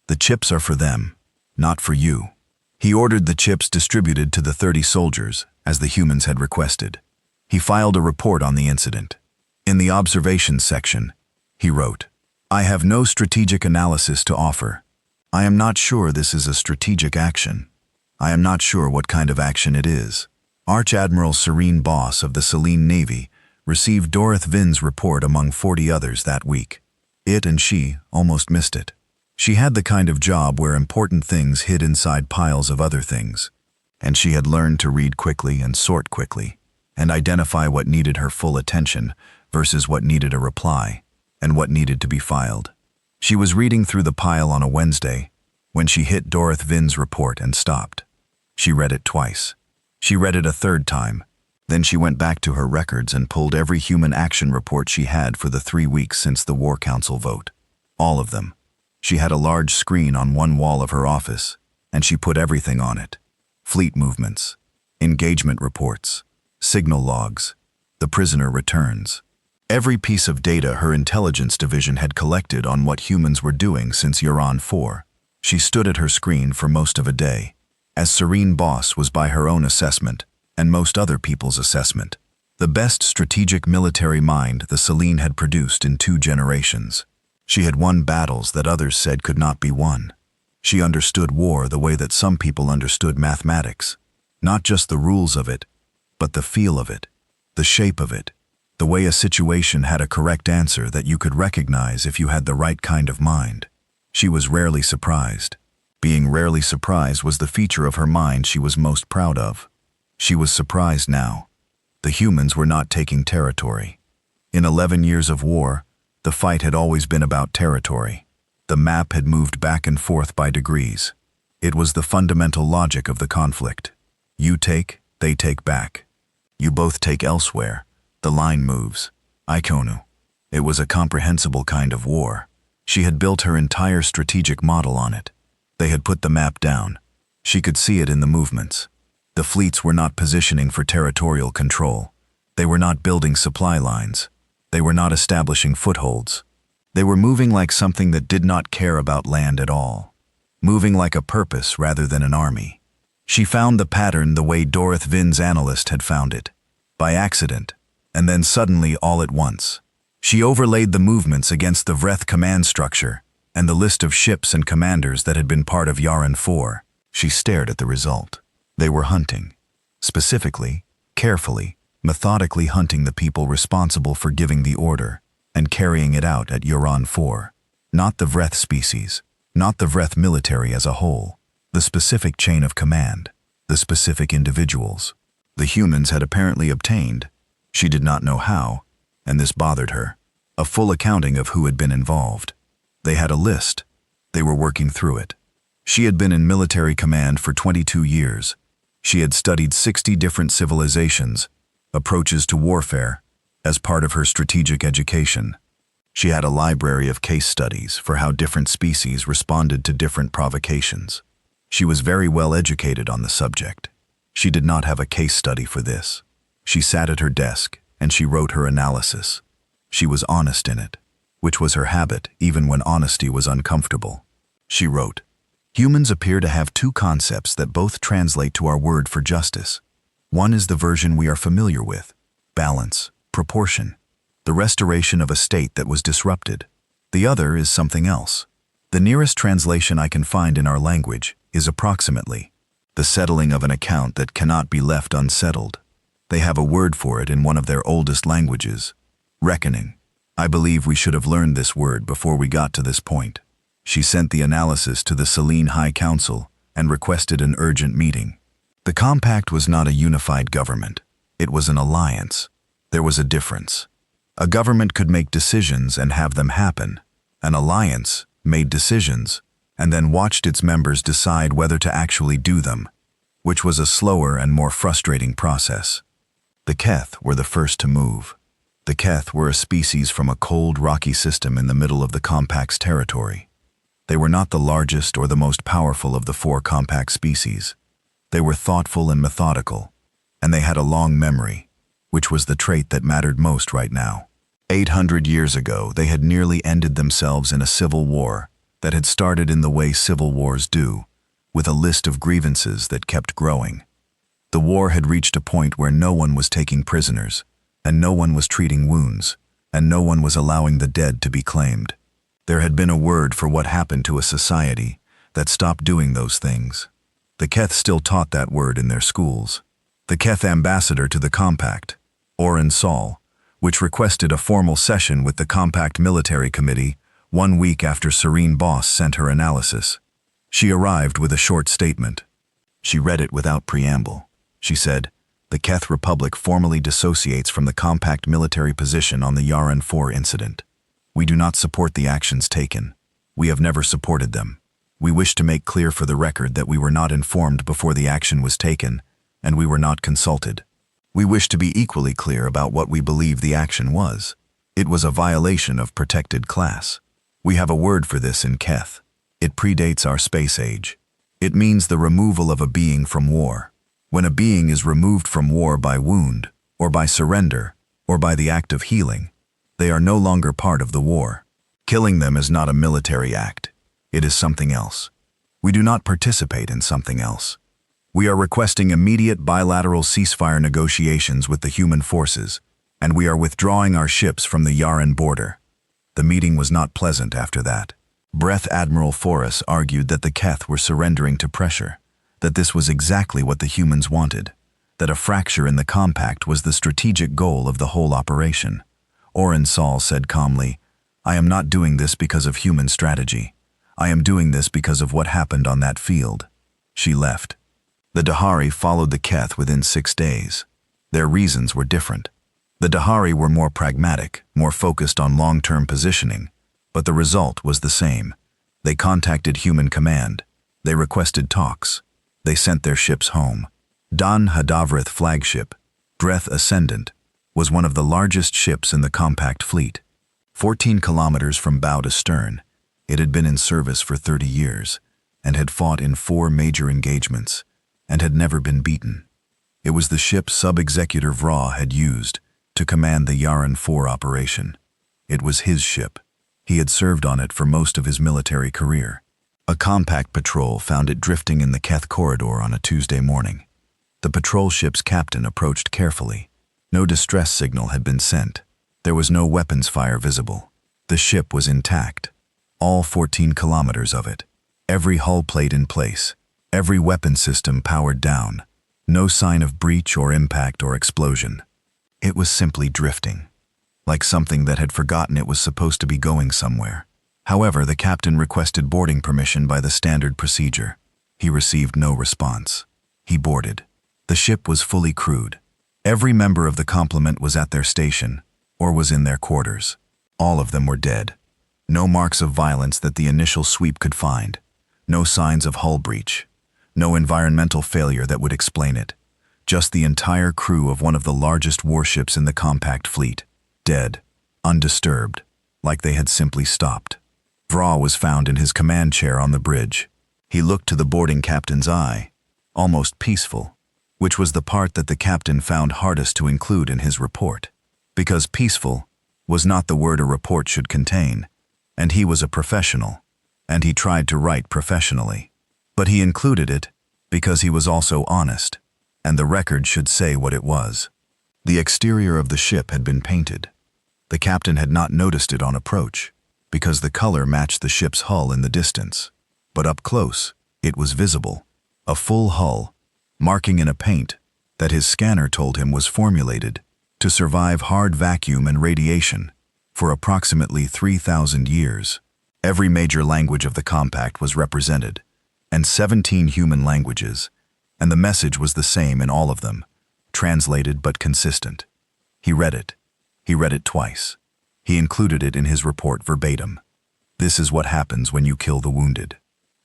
The chips are for them, not for you. He ordered the chips distributed to the 30 soldiers, as the humans had requested. He filed a report on the incident. In the observations section, he wrote, "I have no strategic analysis to offer. I am not sure this is a strategic action. I am not sure what kind of action it is." Arch Admiral Serene Boss of the Selene Navy received Dorith Vin's report among 40 others that week. It and she almost missed it. She had the kind of job where important things hid inside piles of other things, and she had learned to read quickly and sort quickly, and identify what needed her full attention versus what needed a reply, and what needed to be filed. She was reading through the pile on a Wednesday when she hit Dorith Vin's report and stopped. She read it twice. She read it a third time. Then she went back to her records and pulled every human action report she had for the 3 weeks since the War Council vote. All of them. She had a large screen on one wall of her office, and she put everything on it. Fleet movements, engagement reports, signal logs, the prisoner returns. Every piece of data her intelligence division had collected on what humans were doing since Yaran 4. She stood at her screen for most of a day, as Serene Boss was by her own assessment, and most other people's assessment, the best strategic military mind the Selene had produced in 2 generations. She had won battles that others said could not be won. She understood war the way that some people understood mathematics. Not just the rules of it, but the feel of it, the shape of it, the way a situation had a correct answer that you could recognize if you had the right kind of mind. She was rarely surprised. Being rarely surprised was the feature of her mind she was most proud of. She was surprised now. The humans were not taking territory. In 11 years of war, the fight had always been about territory. The map had moved back and forth by degrees. It was the fundamental logic of the conflict. You take, they take back. You both take elsewhere. The line moves. Ikonu. It was a comprehensible kind of war. She had built her entire strategic model on it. They had put the map down. She could see it in the movements. The fleets were not positioning for territorial control. They were not building supply lines. They were not establishing footholds. They were moving like something that did not care about land at all. Moving like a purpose rather than an army. She found the pattern the way Dorith Vin's analyst had found it. By accident, and then suddenly all at once. She overlaid the movements against the Vreth command structure and the list of ships and commanders that had been part of Yaran 4. She stared at the result. They were hunting. Specifically, carefully, methodically hunting the people responsible for giving the order and carrying it out at Yaran 4. Not the Vreth species, not the Vreth military as a whole, the specific chain of command, the specific individuals. The humans had apparently obtained, she did not know how, and this bothered her, a full accounting of who had been involved. They had a list. They were working through it. She had been in military command for 22 years. She had studied 60 different civilizations, approaches to warfare, as part of her strategic education. She had a library of case studies for how different species responded to different provocations. She was very well educated on the subject. She did not have a case study for this. She sat at her desk and she wrote her analysis. She was honest in it, which was her habit even when honesty was uncomfortable. She wrote, "Humans appear to have 2 concepts that both translate to our word for justice. One is the version we are familiar with, balance, proportion, the restoration of a state that was disrupted. The other is something else. The nearest translation I can find in our language is approximately, the settling of an account that cannot be left unsettled. They have a word for it in one of their oldest languages, reckoning. I believe we should have learned this word before we got to this point." She sent the analysis to the Selene High Council and requested an urgent meeting. The compact was not a unified government. It was an alliance. There was a difference. A government could make decisions and have them happen. An alliance made decisions and then watched its members decide whether to actually do them. which was a slower and more frustrating process. The Keth were the first to move. The Keth were a species from a cold, rocky system in the middle of the Compact's territory. They were not the largest or the most powerful of the 4 Compact species. They were thoughtful and methodical, and they had a long memory, which was the trait that mattered most right now. 800 years ago, they had nearly ended themselves in a civil war that had started in the way civil wars do, with a list of grievances that kept growing. The war had reached a point where no one was taking prisoners, and no one was treating wounds, and no one was allowing the dead to be claimed. There had been a word for what happened to a society that stopped doing those things. The Keth still taught that word in their schools. The Keth ambassador to the Compact, Oren Sol, which requested a formal session with the Compact Military Committee 1 week after Serene Boss sent her analysis. She arrived with a short statement. She read it without preamble. She said, "The Keth Republic formally dissociates from the Compact military position on the Yaren 4 incident. We do not support the actions taken. We have never supported them. We wish to make clear for the record that we were not informed before the action was taken, and we were not consulted. We wish to be equally clear about what we believe the action was. It was a violation of protected class. We have a word for this in Keth. It predates our space age. It means the removal of a being from war. When a being is removed from war by wound, or by surrender, or by the act of healing, they are no longer part of the war. Killing them is not a military act. It is something else. We do not participate in something else. We are requesting immediate bilateral ceasefire negotiations with the human forces, and we are withdrawing our ships from the Yaren border." The meeting was not pleasant after that. Breath Admiral Forrest argued that the Keth were surrendering to pressure, that this was exactly what the humans wanted, that a fracture in the Compact was the strategic goal of the whole operation. Oren Sol said calmly, "I am not doing this because of human strategy. I am doing this because of what happened on that field." She left. The Dahari followed the Keth within 6 days. Their reasons were different. The Dahari were more pragmatic, more focused on long-term positioning, but the result was the same. They contacted Human Command. They requested talks. They sent their ships home. Dan Hadavrith flagship, Dreth Ascendant, was one of the largest ships in the Compact fleet. 14 kilometers from bow to stern, it had been in service for 30 years, and had fought in 4 major engagements, and had never been beaten. It was the ship Sub-Executor Vraw had used to command the Yaren 4 operation. It was his ship. He had served on it for most of his military career. A Compact patrol found it drifting in the Keth corridor on a Tuesday morning. The patrol ship's captain approached carefully. No distress signal had been sent. There was no weapons fire visible. The ship was intact. All 14 kilometers of it. Every hull plate in place. Every weapon system powered down. No sign of breach or impact or explosion. It was simply drifting, like something that had forgotten it was supposed to be going somewhere. However, the captain requested boarding permission by the standard procedure. He received no response. He boarded. The ship was fully crewed. Every member of the complement was at their station, or was in their quarters. All of them were dead. No marks of violence that the initial sweep could find. No signs of hull breach. No environmental failure that would explain it. Just the entire crew of one of the largest warships in the Compact fleet. Dead, undisturbed, like they had simply stopped. Vraw was found in his command chair on the bridge. He looked to the boarding captain's eye, almost peaceful, which was the part that the captain found hardest to include in his report. Because peaceful was not the word a report should contain, and he was a professional, and he tried to write professionally. But he included it because he was also honest, and the record should say what it was. The exterior of the ship had been painted. The captain had not noticed it on approach, because the color matched the ship's hull in the distance. But up close, it was visible, a full hull, marking in a paint that his scanner told him was formulated to survive hard vacuum and radiation for approximately 3,000 years. Every major language of the Compact was represented, and 17 human languages, and the message was the same in all of them, translated but consistent. He read it. He read it twice. He included it in his report verbatim. This is what happens when you kill the wounded.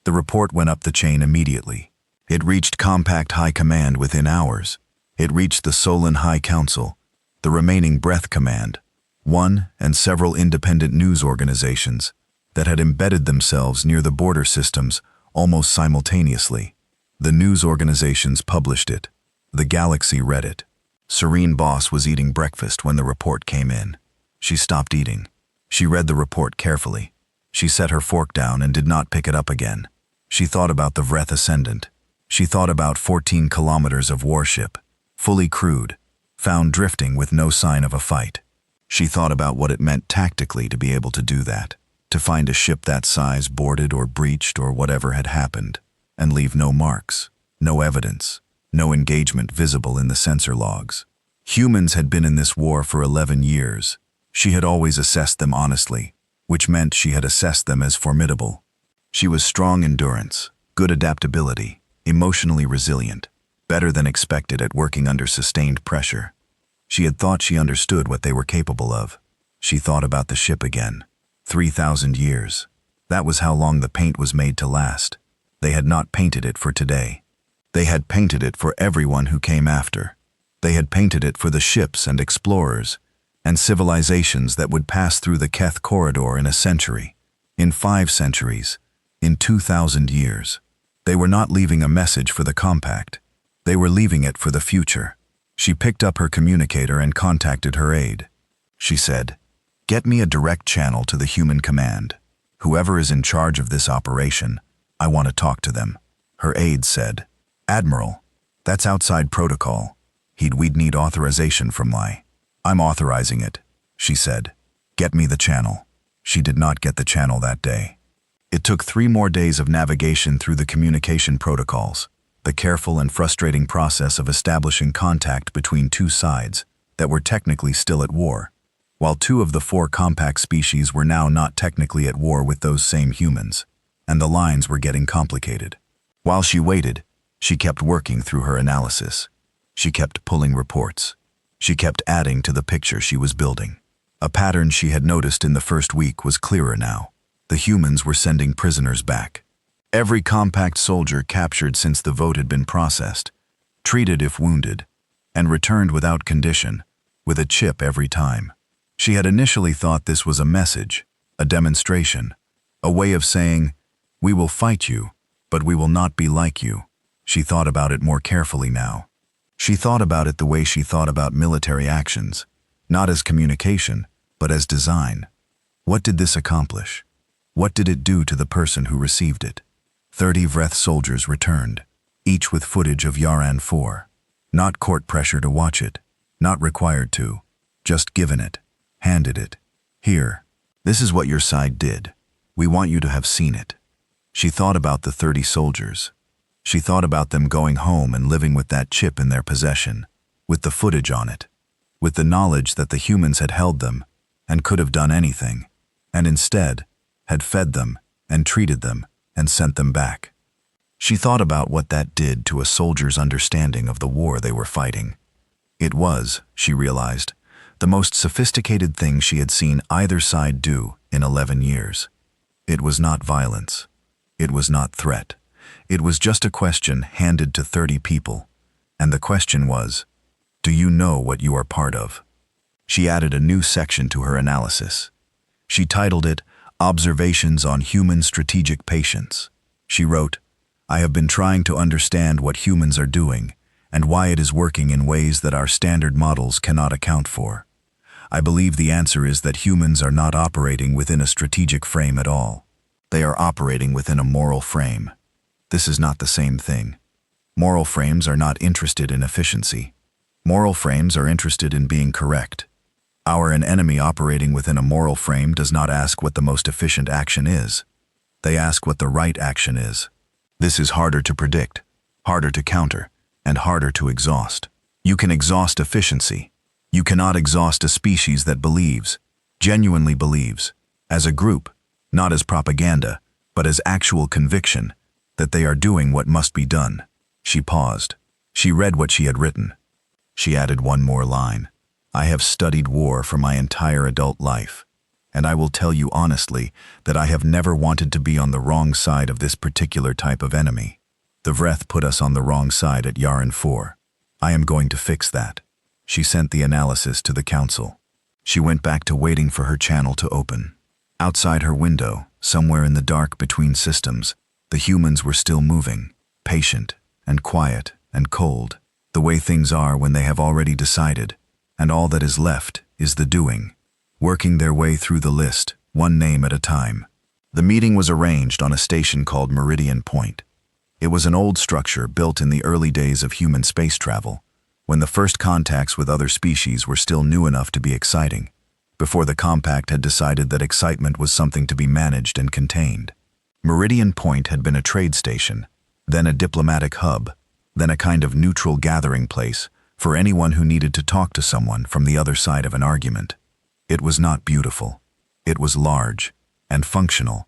The report went up the chain immediately. It reached Compact High Command within hours. It reached the Solon High Council, the remaining Breath Command, one and several independent news organizations that had embedded themselves near the border systems almost simultaneously. The news organizations published it. The galaxy read it. Serene Boss was eating breakfast when the report came in. She stopped eating. She read the report carefully. She set her fork down and did not pick it up again. She thought about the Vreth Ascendant. She thought about 14 kilometers of warship, fully crewed, found drifting with no sign of a fight. She thought about what it meant tactically to be able to do that, to find a ship that size boarded or breached or whatever had happened, and leave no marks, no evidence, no engagement visible in the sensor logs. Humans had been in this war for 11 years. She had always assessed them honestly, which meant she had assessed them as formidable. She was strong endurance, good adaptability, emotionally resilient, better than expected at working under sustained pressure. She had thought she understood what they were capable of. She thought about the ship again. 3,000 years. That was how long the paint was made to last. They had not painted it for today. They had painted it for everyone who came after. They had painted it for the ships and explorers and civilizations that would pass through the Keth corridor in a century, in 5 centuries, in 2,000 years. They were not leaving a message for the Compact. They were leaving it for the future. She picked up her communicator and contacted her aide. She said, "Get me a direct channel to the human command. Whoever is in charge of this operation, I want to talk to them." Her aide said, "Admiral, that's outside protocol. We'd need authorization from Lai." "I'm authorizing it," she said. "Get me the channel." She did not get the channel that day. It took 3 more days of navigation through the communication protocols, the careful and frustrating process of establishing contact between 2 sides that were technically still at war, while 2 of the 4 compact species were now not technically at war with those same humans, and the lines were getting complicated. While she waited, she kept working through her analysis. She kept pulling reports. She kept adding to the picture she was building. A pattern she had noticed in the first week was clearer now. The humans were sending prisoners back. Every compact soldier captured since the vote had been processed, treated if wounded, and returned without condition, with a chip every time. She had initially thought this was a message, a demonstration, a way of saying, "We will fight you, but we will not be like you." She thought about it more carefully now. She thought about it the way she thought about military actions, not as communication, but as design. What did this accomplish? What did it do to the person who received it? 30 Vreth soldiers returned, each with footage of Yaran 4. Not court pressure to watch it, not required to, just given it, handed it. "Here, this is what your side did. We want you to have seen it." She thought about the 30 soldiers. She thought about them going home and living with that chip in their possession, with the footage on it, with the knowledge that the humans had held them and could have done anything, and instead had fed them and treated them and sent them back. She thought about what that did to a soldier's understanding of the war they were fighting. It was, she realized, the most sophisticated thing she had seen either side do in 11 years. It was not violence. It was not threat. It was just a question handed to 30 people, and the question was, do you know what you are part of? She added a new section to her analysis. She titled it, Observations on Human Strategic Patience. She wrote, "I have been trying to understand what humans are doing and why it is working in ways that our standard models cannot account for. I believe the answer is that humans are not operating within a strategic frame at all. They are operating within a moral frame. This is not the same thing. Moral frames are not interested in efficiency. Moral frames are interested in being correct. An enemy operating within a moral frame does not ask what the most efficient action is. They ask what the right action is. This is harder to predict, harder to counter, and harder to exhaust. You can exhaust efficiency. You cannot exhaust a species that believes, genuinely believes, as a group, not as propaganda, but as actual conviction, that they are doing what must be done." She paused. She read what she had written. She added one more line. "I have studied war for my entire adult life, and I will tell you honestly that I have never wanted to be on the wrong side of this particular type of enemy. The Vreth put us on the wrong side at Yaren 4. I am going to fix that. She sent the analysis to the council. She went back to waiting for her channel to open. Outside her window, somewhere in the dark between systems, the humans were still moving, patient and quiet and cold, the way things are when they have already decided, and all that is left is the doing, working their way through the list, one name at a time. The meeting was arranged on a station called Meridian Point. It was an old structure built in the early days of human space travel, when the first contacts with other species were still new enough to be exciting, before the Compact had decided that excitement was something to be managed and contained. Meridian Point had been a trade station, then a diplomatic hub, then a kind of neutral gathering place for anyone who needed to talk to someone from the other side of an argument. It was not beautiful. It was large and functional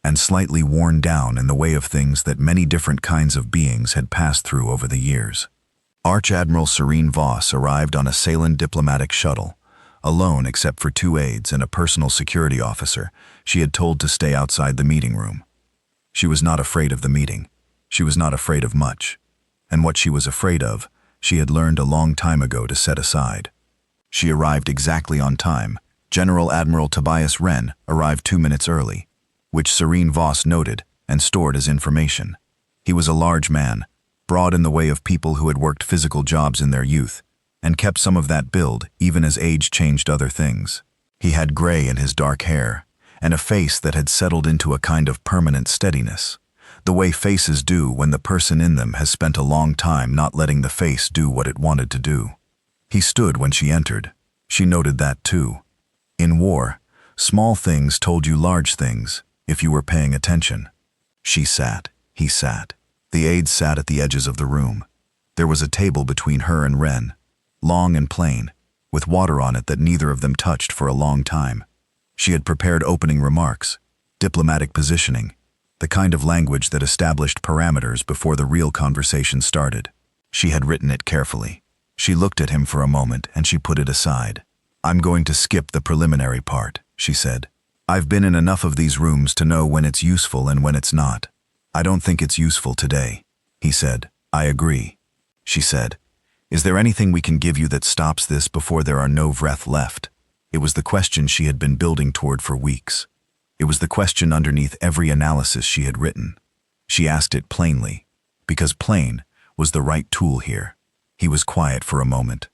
and slightly worn down in the way of things that many different kinds of beings had passed through over the years. Arch-Admiral Serene Voss arrived on a Salen diplomatic shuttle, alone except for 2 aides and a personal security officer she had told to stay outside the meeting room. She was not afraid of the meeting. She was not afraid of much. And what she was afraid of, she had learned a long time ago to set aside. She arrived exactly on time. General Admiral Tobias Wren arrived 2 minutes early, which Serene Voss noted and stored as information. He was a large man, broad in the way of people who had worked physical jobs in their youth, and kept some of that build even as age changed other things. He had gray in his dark hair, and a face that had settled into a kind of permanent steadiness, the way faces do when the person in them has spent a long time not letting the face do what it wanted to do. He stood when she entered. She noted that too. In war, small things told you large things, if you were paying attention. She sat, he sat. The aides sat at the edges of the room. There was a table between her and Wren, long and plain, with water on it that neither of them touched for a long time. She had prepared opening remarks, diplomatic positioning, the kind of language that established parameters before the real conversation started. She had written it carefully. She looked at him for a moment and she put it aside. "I'm going to skip the preliminary part," she said. "I've been in enough of these rooms to know when it's useful and when it's not. I don't think it's useful today," he said. "I agree," she said. "Is there anything we can give you that stops this before there are no Vreth left?" It was the question she had been building toward for weeks. It was the question underneath every analysis she had written. She asked it plainly, because plain was the right tool here. He was quiet for a moment.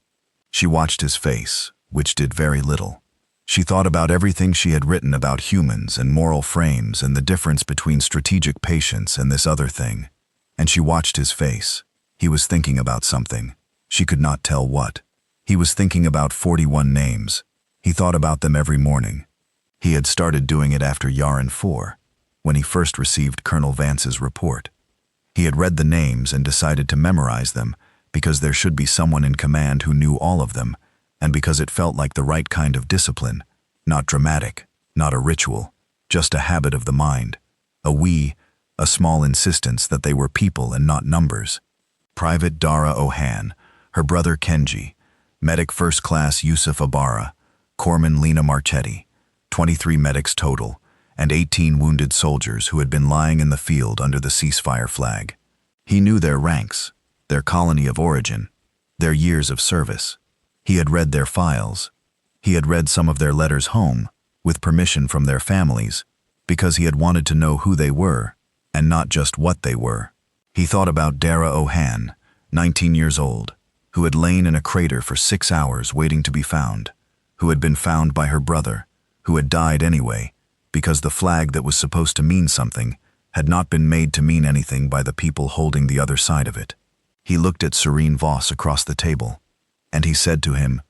She watched his face, which did very little. She thought about everything she had written about humans and moral frames and the difference between strategic patience and this other thing. And she watched his face. He was thinking about something. She could not tell what. He was thinking about 41 names. He thought about them every morning. He had started doing it after Yaren 4, when he first received Colonel Vance's report. He had read the names and decided to memorize them because there should be someone in command who knew all of them, and because it felt like the right kind of discipline, not dramatic, not a ritual, just a habit of the mind, a small insistence that they were people and not numbers. Private Dara Ohan, her brother Kenji, Medic First Class Yusuf Abara, Corpsman Lena Marchetti, 23 medics total, and 18 wounded soldiers who had been lying in the field under the ceasefire flag. He knew their ranks, their colony of origin, their years of service. He had read their files. He had read some of their letters home, with permission from their families, because he had wanted to know who they were, and not just what they were. He thought about Dara Ohan, 19 years old, who had lain in a crater for 6 hours waiting to be found, who had been found by her brother, who had died anyway, because the flag that was supposed to mean something had not been made to mean anything by the people holding the other side of it. He looked at Serene Voss across the table, and he said to him,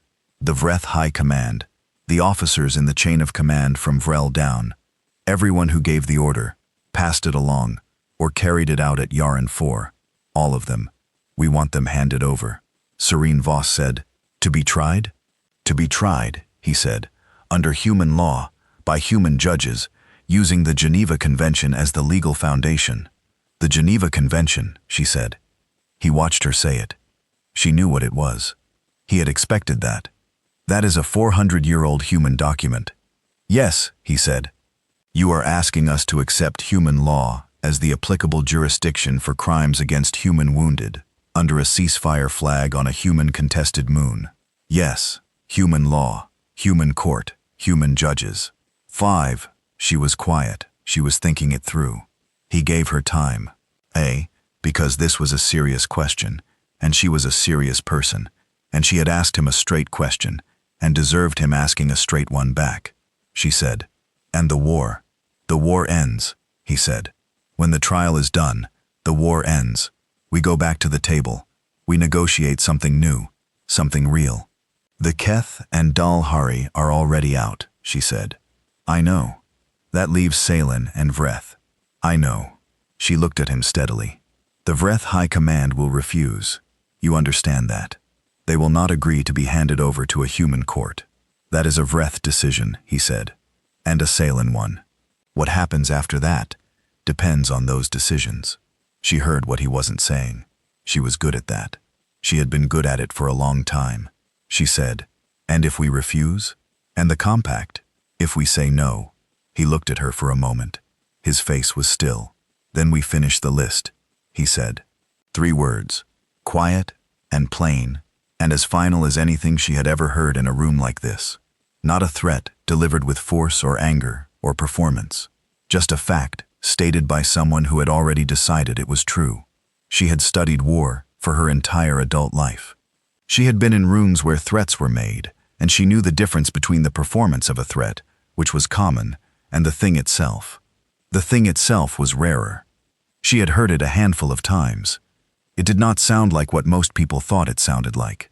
"The Vreth High Command, the officers in the chain of command from Vrel down, everyone who gave the order, passed it along, or carried it out at Yaren 4, all of them. We want them handed over." Serene Voss said, "To be tried?" "To be tried," he said, "under human law, by human judges, using the Geneva Convention as the legal foundation." "The Geneva Convention," she said. He watched her say it. She knew what it was. He had expected that. "That is a 400-year-old human document." "Yes," he said. "You are asking us to accept human law as the applicable jurisdiction for crimes against human wounded, under a ceasefire flag on a human-contested moon. Yes, human law, human court, human judges. 5. She was quiet. She was thinking it through. He gave her time. Because this was a serious question, and she was a serious person, and she had asked him a straight question, and deserved him asking a straight one back. She said, "And the war? The war ends," he said. "When the trial is done, the war ends. We go back to the table. We negotiate something new, something real." "The Keth and Dal Hari are already out," she said. "I know. That leaves Salen and Vreth." "I know." She looked at him steadily. "The Vreth High Command will refuse. You understand that. They will not agree to be handed over to a human court. That is a Vreth decision," he said, "and a Salen one. What happens after that depends on those decisions." She heard what he wasn't saying. She was good at that. She had been good at it for a long time. She said, "And if we refuse? And the compact? If we say no?" He looked at her for a moment. His face was still. "Then we finish the list," he said. 3 words, quiet and plain, and as final as anything she had ever heard in a room like this. Not a threat delivered with force or anger or performance. Just a fact stated by someone who had already decided it was true. She had studied war for her entire adult life. She had been in rooms where threats were made, and she knew the difference between the performance of a threat, which was common, and the thing itself. The thing itself was rarer. She had heard it a handful of times. It did not sound like what most people thought it sounded like.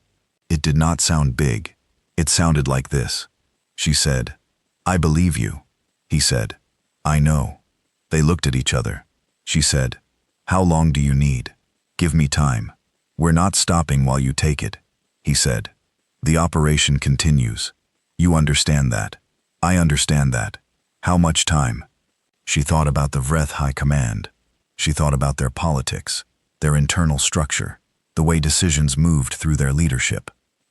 It did not sound big. It sounded like this. She said, "I believe you." He said, "I know." They looked at each other. She said, "How long do you need? Give me time. We're not stopping while you take it." He said, "The operation continues. You understand that. I understand that. How much time?" She thought about the Vreth High Command. She thought about their politics, their internal structure, the way decisions moved through their leadership.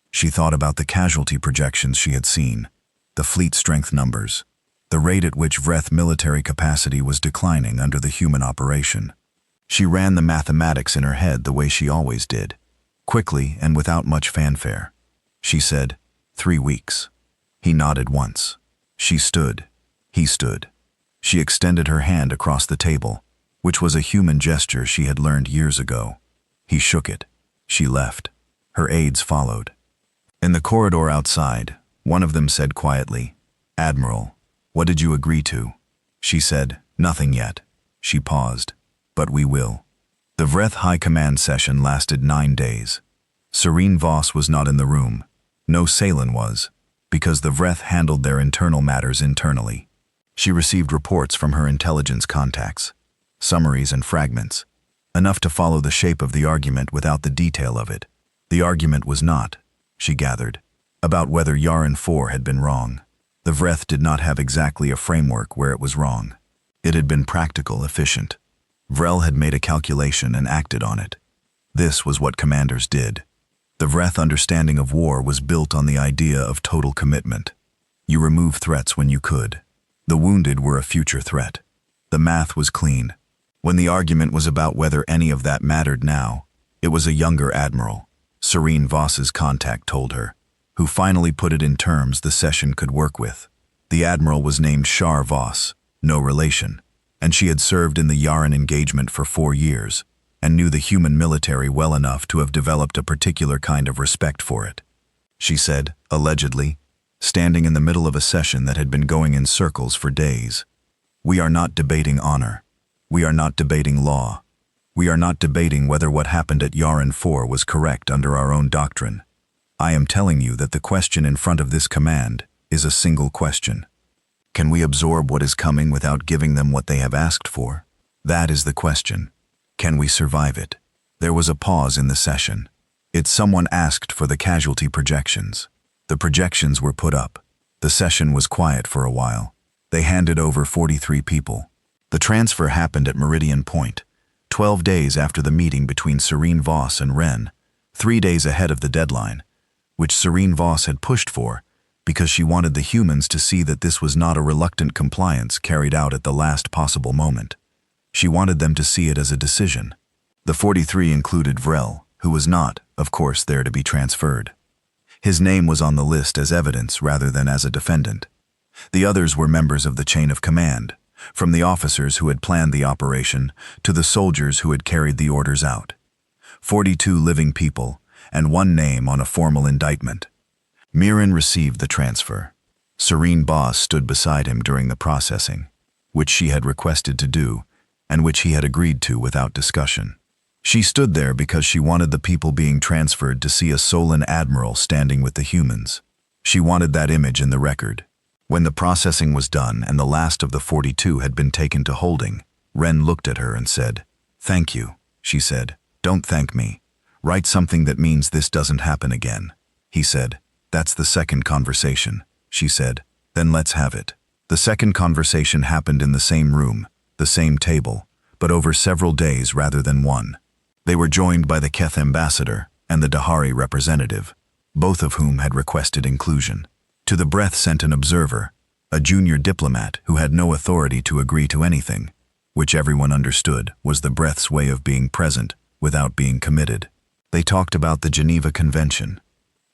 She thought about the casualty projections she had seen, the fleet strength numbers, the rate at which Vreth military capacity was declining under the human operation. She ran the mathematics in her head the way she always did, quickly and without much fanfare. She said, 3 weeks. He nodded once. She stood. He stood. She extended her hand across the table, which was a human gesture she had learned years ago. He shook it. She left. Her aides followed. In the corridor outside, one of them said quietly, "Admiral, what did you agree to?" She said, "Nothing yet." She paused. "But we will." The Vreth High Command session lasted 9 days. Serene Voss was not in the room. No Salen was, because the Vreth handled their internal matters internally. She received reports from her intelligence contacts, summaries and fragments, enough to follow the shape of the argument without the detail of it. The argument was not, she gathered, about whether Yaren 4 had been wrong. The Vreth did not have exactly a framework where it was wrong. It had been practical, efficient. Vrel had made a calculation and acted on it. This was what commanders did. The Vreth understanding of war was built on the idea of total commitment. You remove threats when you could. The wounded were a future threat. The math was clean. When the argument was about whether any of that mattered now, it was a younger admiral, Serene Voss's contact told her, who finally put it in terms the session could work with. The admiral was named Shar Voss, no relation, and she had served in the Yaren engagement for 4 years, and knew the human military well enough to have developed a particular kind of respect for it. She said, allegedly, standing in the middle of a session that had been going in circles for days, "We are not debating honor. We are not debating law. We are not debating whether what happened at Yaren 4 was correct under our own doctrine. I am telling you that the question in front of this command is a single question. Can we absorb what is coming without giving them what they have asked for? That is the question. Can we survive it?" There was a pause in the session. Someone asked for the casualty projections. The projections were put up. The session was quiet for a while. They handed over 43 people. The transfer happened at Meridian Point, 12 days after the meeting between Serene Voss and Wren, 3 days ahead of the deadline, which Serene Voss had pushed for because she wanted the humans to see that this was not a reluctant compliance carried out at the last possible moment. She wanted them to see it as a decision. The 43 included Vrel, who was not, of course, there to be transferred. His name was on the list as evidence rather than as a defendant. The others were members of the chain of command, from the officers who had planned the operation to the soldiers who had carried the orders out. 42 living people, and one name on a formal indictment. Mirren received the transfer. Serene Boss stood beside him during the processing, which she had requested to do, and which he had agreed to without discussion. She stood there because she wanted the people being transferred to see a Solan admiral standing with the humans. She wanted that image in the record. When the processing was done and the last of the 42 had been taken to holding, Ren looked at her and said, "Thank you," she said. "Don't thank me. Write something that means this doesn't happen again." He said, "That's the second conversation." She said, "Then let's have it." The second conversation happened in the same room, the same table, but over several days rather than one. They were joined by the Keth ambassador and the Dahari representative, both of whom had requested inclusion. To the Breath sent an observer, a junior diplomat who had no authority to agree to anything, which everyone understood was the Breath's way of being present without being committed. They talked about the Geneva Convention.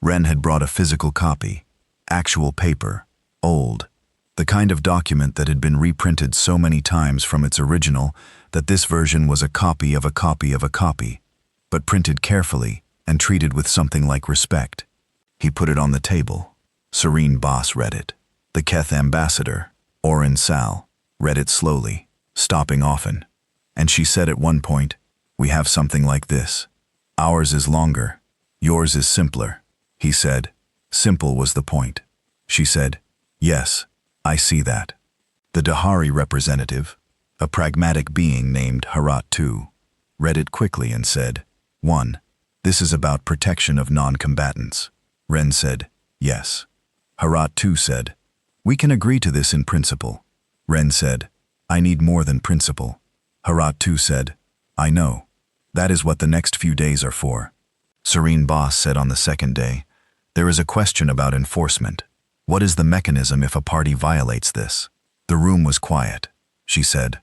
Ren had brought a physical copy, actual paper, old, the kind of document that had been reprinted so many times from its original that this version was a copy of a copy of a copy, but printed carefully and treated with something like respect. He put it on the table. Serene Boss read it. The Keth ambassador, Orin Sal, read it slowly, stopping often. And she said at one point, "We have something like this. Ours is longer. Yours is simpler." He said, "Simple was the point." She said, "Yes, I see that." The Dahari representative, a pragmatic being named Harat II, read it quickly and said, "1. This is about protection of non-combatants." Ren said, "Yes." Harat II said, "We can agree to this in principle." Ren said, "I need more than principle." Harat II said, "I know. That is what the next few days are for." Serene Boss said on the second day, "There is a question about enforcement. What is the mechanism if a party violates this?" The room was quiet. She said,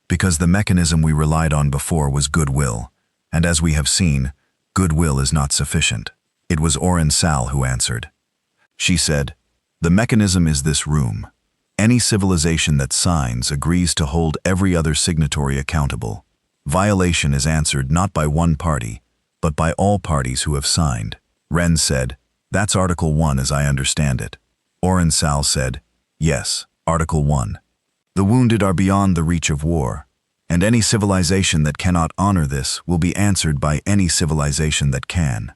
"Because the mechanism we relied on before was goodwill, and as we have seen, goodwill is not sufficient." It was Orin Sal who answered. She said, "The mechanism is this room. Any civilization that signs agrees to hold every other signatory accountable. Violation is answered not by one party, but by all parties who have signed." Ren said, "That's Article 1 as I understand it." Orin Sal said, "Yes, Article 1. The wounded are beyond the reach of war, and any civilization that cannot honor this will be answered by any civilization that can."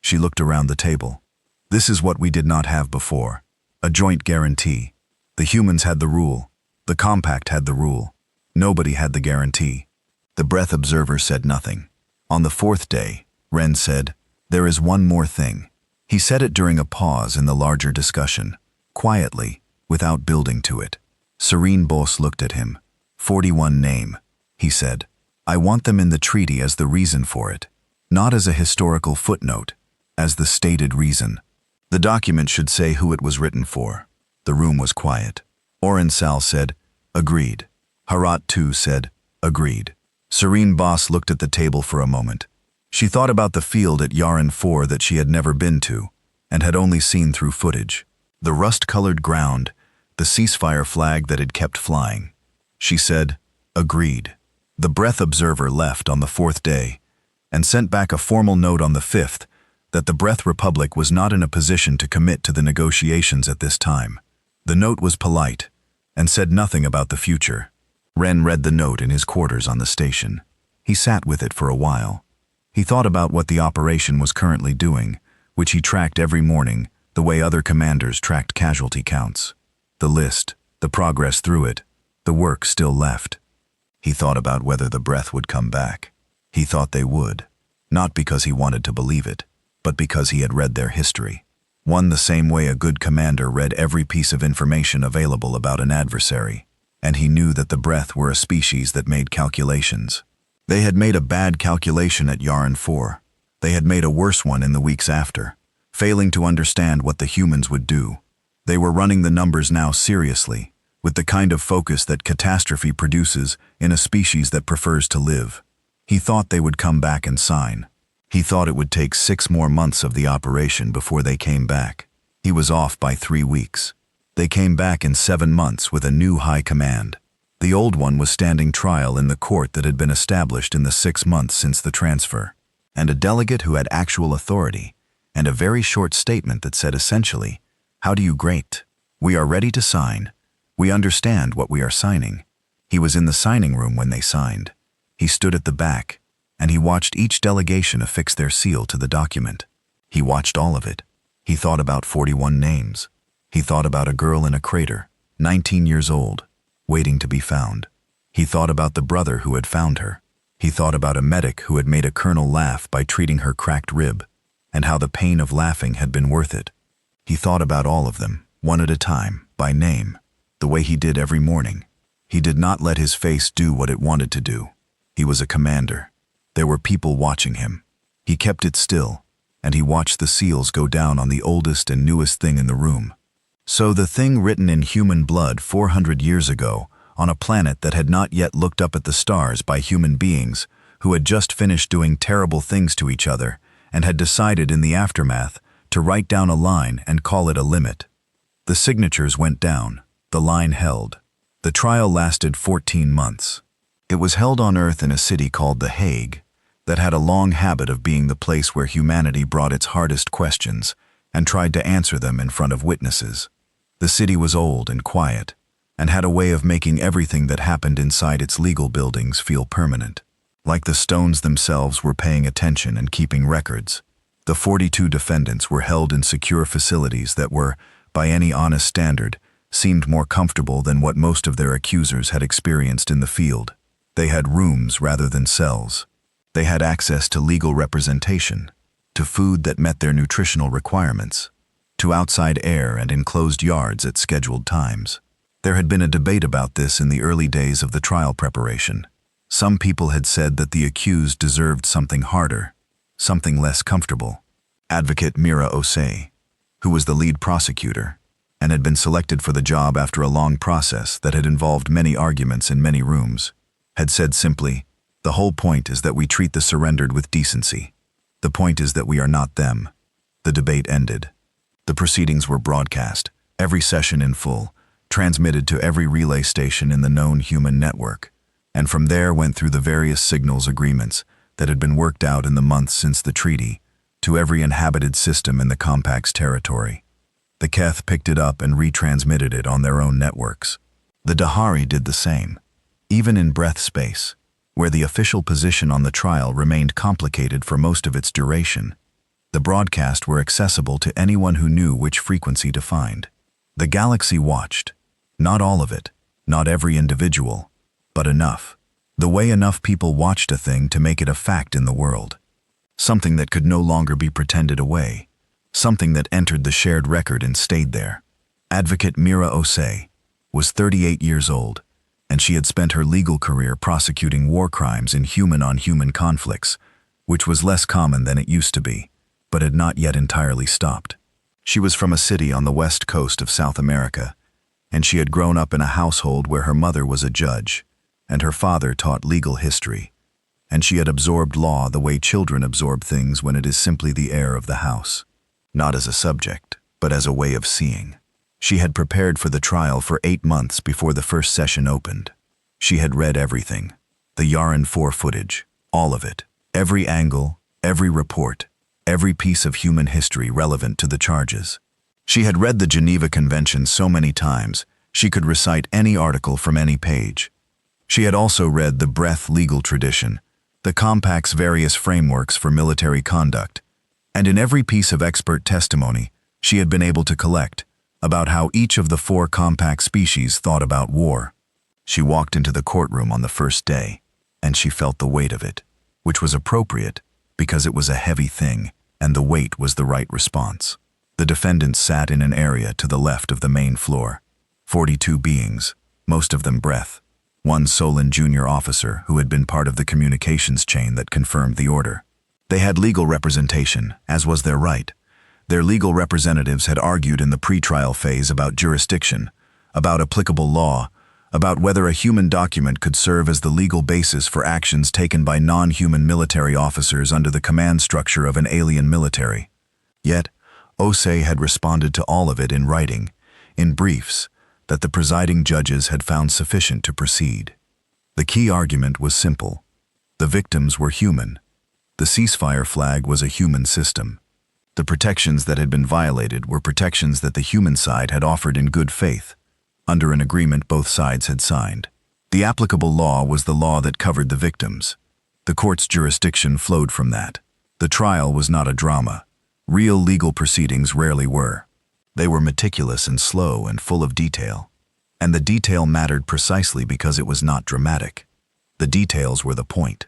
She looked around the table. "This is what we did not have before, a joint guarantee. The humans had the rule. The compact had the rule. Nobody had the guarantee." The Breath observer said nothing. On the fourth day, Ren said, "There is one more thing." He said it during a pause in the larger discussion, quietly, without building to it. Serene Boss looked at him. 41 name, he said. "I want them in the treaty as the reason for it, not as a historical footnote, as the stated reason. The document should say who it was written for." The room was quiet. Orin Sal said, "Agreed." Harat II said, "Agreed." Serene Boss looked at the table for a moment. She thought about the field at Yaren 4 that she had never been to, and had only seen through footage. The rust-colored ground, the ceasefire flag that had kept flying. She said, "Agreed." The Breath observer left on the fourth day, and sent back a formal note on the fifth that the Breath Republic was not in a position to commit to the negotiations at this time. The note was polite, and said nothing about the future. Ren read the note in his quarters on the station. He sat with it for a while. He thought about what the operation was currently doing, which he tracked every morning, the way other commanders tracked casualty counts. The list, the progress through it, the work still left. He thought about whether the Breath would come back. He thought they would, not because he wanted to believe it, but because he had read their history. One the same way a good commander read every piece of information available about an adversary, and he knew that the Breath were a species that made calculations. They had made a bad calculation at Yaren 4. They had made a worse one in the weeks after, failing to understand what the humans would do. They were running the numbers now seriously, with the kind of focus that catastrophe produces in a species that prefers to live. He thought they would come back and sign. He thought it would take 6 more months of the operation before they came back. He was off by 3 weeks. They came back in 7 months with a new high command. The old one was standing trial in the court that had been established in the 6 months since the transfer, and a delegate who had actual authority, and a very short statement that said essentially, "How do you grade? We are ready to sign. We understand what we are signing." He was in the signing room when they signed. He stood at the back, and he watched each delegation affix their seal to the document. He watched all of it. He thought about 41 names. He thought about a girl in a crater, 19 years old, waiting to be found. He thought about the brother who had found her. He thought about a medic who had made a colonel laugh by treating her cracked rib, and how the pain of laughing had been worth it. He thought about all of them, one at a time, by name, the way he did every morning. He did not let his face do what it wanted to do. He was a commander. There were people watching him. He kept it still, and he watched the seals go down on the oldest and newest thing in the room. So the thing written in human blood 400 years ago, on a planet that had not yet looked up at the stars by human beings who had just finished doing terrible things to each other and had decided in the aftermath to write down a line and call it a limit. The signatures went down. The line held. The trial lasted 14 months. It was held on Earth in a city called The Hague that had a long habit of being the place where humanity brought its hardest questions and tried to answer them in front of witnesses. The city was old and quiet, and had a way of making everything that happened inside its legal buildings feel permanent. Like the stones themselves were paying attention and keeping records. The 42 defendants were held in secure facilities that were, by any honest standard, seemed more comfortable than what most of their accusers had experienced in the field. They had rooms rather than cells. They had access to legal representation, to food that met their nutritional requirements, to outside air and enclosed yards at scheduled times. There had been a debate about this in the early days of the trial preparation. Some people had said that the accused deserved something harder, something less comfortable. Advocate Mira Osei, who was the lead prosecutor, and had been selected for the job after a long process that had involved many arguments in many rooms, had said simply, "The whole point is that we treat the surrendered with decency. The point is that we are not them." The debate ended. The proceedings were broadcast, every session in full, transmitted to every relay station in the known human network, and from there went through the various signals agreements that had been worked out in the months since the treaty, to every inhabited system in the compact's territory. The Keth picked it up and retransmitted it on their own networks. The Dahari did the same, even in breath space, where the official position on the trial remained complicated for most of its duration. The broadcasts were accessible to anyone who knew which frequency to find. The galaxy watched. Not all of it, not every individual, but enough. The way enough people watched a thing to make it a fact in the world. Something that could no longer be pretended away. Something that entered the shared record and stayed there. Advocate Mira Osei was 38 years old, and she had spent her legal career prosecuting war crimes in human-on-human conflicts, which was less common than it used to be, but had not yet entirely stopped. She was from a city on the west coast of South America, and she had grown up in a household where her mother was a judge, and her father taught legal history, and she had absorbed law the way children absorb things when it is simply the air of the house, not as a subject, but as a way of seeing. She had prepared for the trial for 8 months before the first session opened. She had read everything, the Yaren 4 footage, all of it, every angle, every report, every piece of human history relevant to the charges. She had read the Geneva Convention so many times, she could recite any article from any page. She had also read the Breath legal tradition, the Compact's various frameworks for military conduct, and in every piece of expert testimony she had been able to collect about how each of the 4 Compact species thought about war. She walked into the courtroom on the first day, and she felt the weight of it, which was appropriate because it was a heavy thing, and the weight was the right response. The defendants sat in an area to the left of the main floor. 42 beings, most of them Breath. One Solon junior officer who had been part of the communications chain that confirmed the order. They had legal representation, as was their right. Their legal representatives had argued in the pre-trial phase about jurisdiction, about applicable law, about whether a human document could serve as the legal basis for actions taken by non-human military officers under the command structure of an alien military. Yet, Osei had responded to all of it in writing, in briefs, that the presiding judges had found sufficient to proceed. The key argument was simple. The victims were human. The ceasefire flag was a human system. The protections that had been violated were protections that the human side had offered in good faith, under an agreement both sides had signed. The applicable law was the law that covered the victims. The court's jurisdiction flowed from that. The trial was not a drama. Real legal proceedings rarely were. They were meticulous and slow and full of detail. And the detail mattered precisely because it was not dramatic. The details were the point.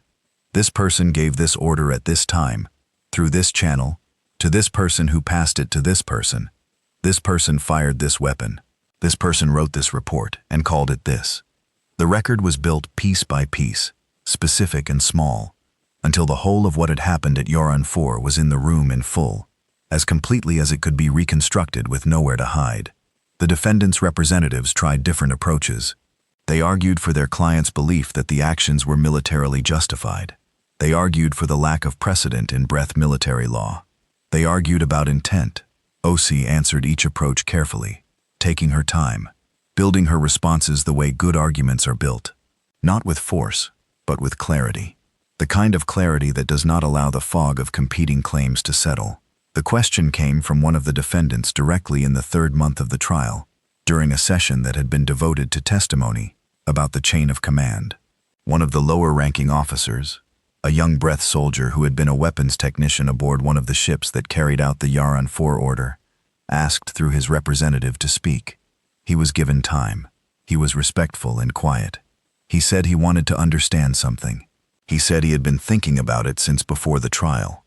This person gave this order at this time, through this channel, to this person who passed it to this person. This person fired this weapon. This person wrote this report and called it this. The record was built piece by piece, specific and small, until the whole of what had happened at Yoran 4 was in the room in full, as completely as it could be reconstructed with nowhere to hide. The defendants' representatives tried different approaches. They argued for their client's belief that the actions were militarily justified. They argued for the lack of precedent in breadth military law. They argued about intent. Osei answered each approach carefully, taking her time, building her responses the way good arguments are built, not with force, but with clarity. The kind of clarity that does not allow the fog of competing claims to settle. The question came from one of the defendants directly in the third month of the trial, during a session that had been devoted to testimony about the chain of command. One of the lower-ranking officers, a young breath soldier who had been a weapons technician aboard one of the ships that carried out the Yaran 4 order, asked through his representative to speak. He was given time. He was respectful and quiet. He said he wanted to understand something. He said he had been thinking about it since before the trial,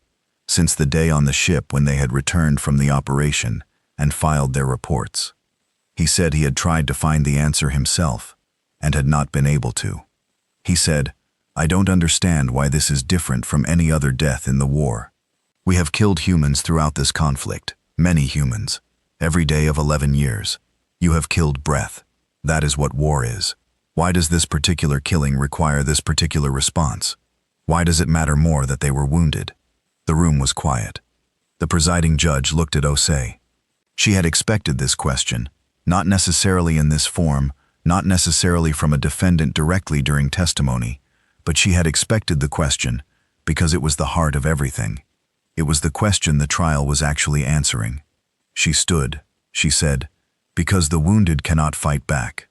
since the day on the ship when they had returned from the operation and filed their reports. He said he had tried to find the answer himself and had not been able to. He said, "I don't understand why this is different from any other death in the war. We have killed humans throughout this conflict, many humans, every day of 11 years. You have killed breath. That is what war is. Why does this particular killing require this particular response? Why does it matter more that they were wounded?" The room was quiet. The presiding judge looked at Osei. She had expected this question, not necessarily in this form, not necessarily from a defendant directly during testimony, but she had expected the question because it was the heart of everything. It was the question the trial was actually answering. She stood. She said, "Because the wounded cannot fight back.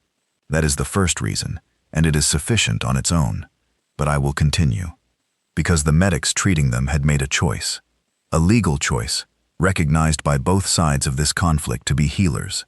That is the first reason, and it is sufficient on its own. But I will continue. Because the medics treating them had made a choice, a legal choice, recognized by both sides of this conflict to be healers,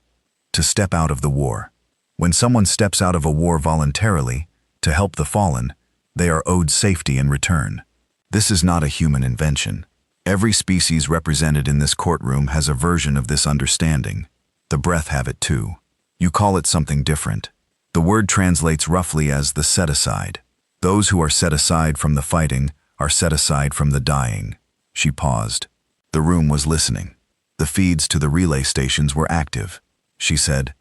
to step out of the war. When someone steps out of a war voluntarily, to help the fallen, they are owed safety in return. This is not a human invention. Every species represented in this courtroom has a version of this understanding. The breath have it too. You call it something different. The word translates roughly as the set aside. Those who are set aside from the fighting are set aside from the dying." She paused. The room was listening. The feeds to the relay stations were active. She said,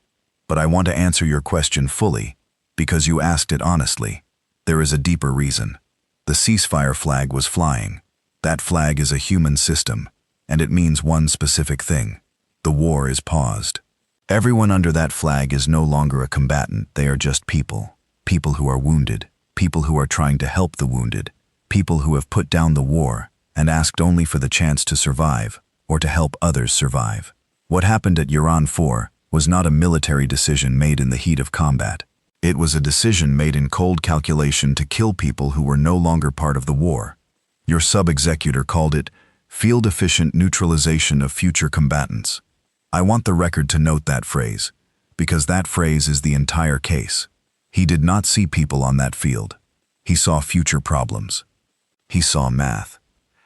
"But I want to answer your question fully, because you asked it honestly. There is a deeper reason. The ceasefire flag was flying. That flag is a human system, and it means one specific thing. The war is paused. Everyone under that flag is no longer a combatant. They are just people. People who are wounded. People who are trying to help the wounded. People who have put down the war and asked only for the chance to survive or to help others survive. What happened at Yaran 4 was not a military decision made in the heat of combat. It was a decision made in cold calculation to kill people who were no longer part of the war. Your sub-executor called it field-efficient neutralization of future combatants. I want the record to note that phrase, because that phrase is the entire case. He did not see people on that field. He saw future problems. He saw math.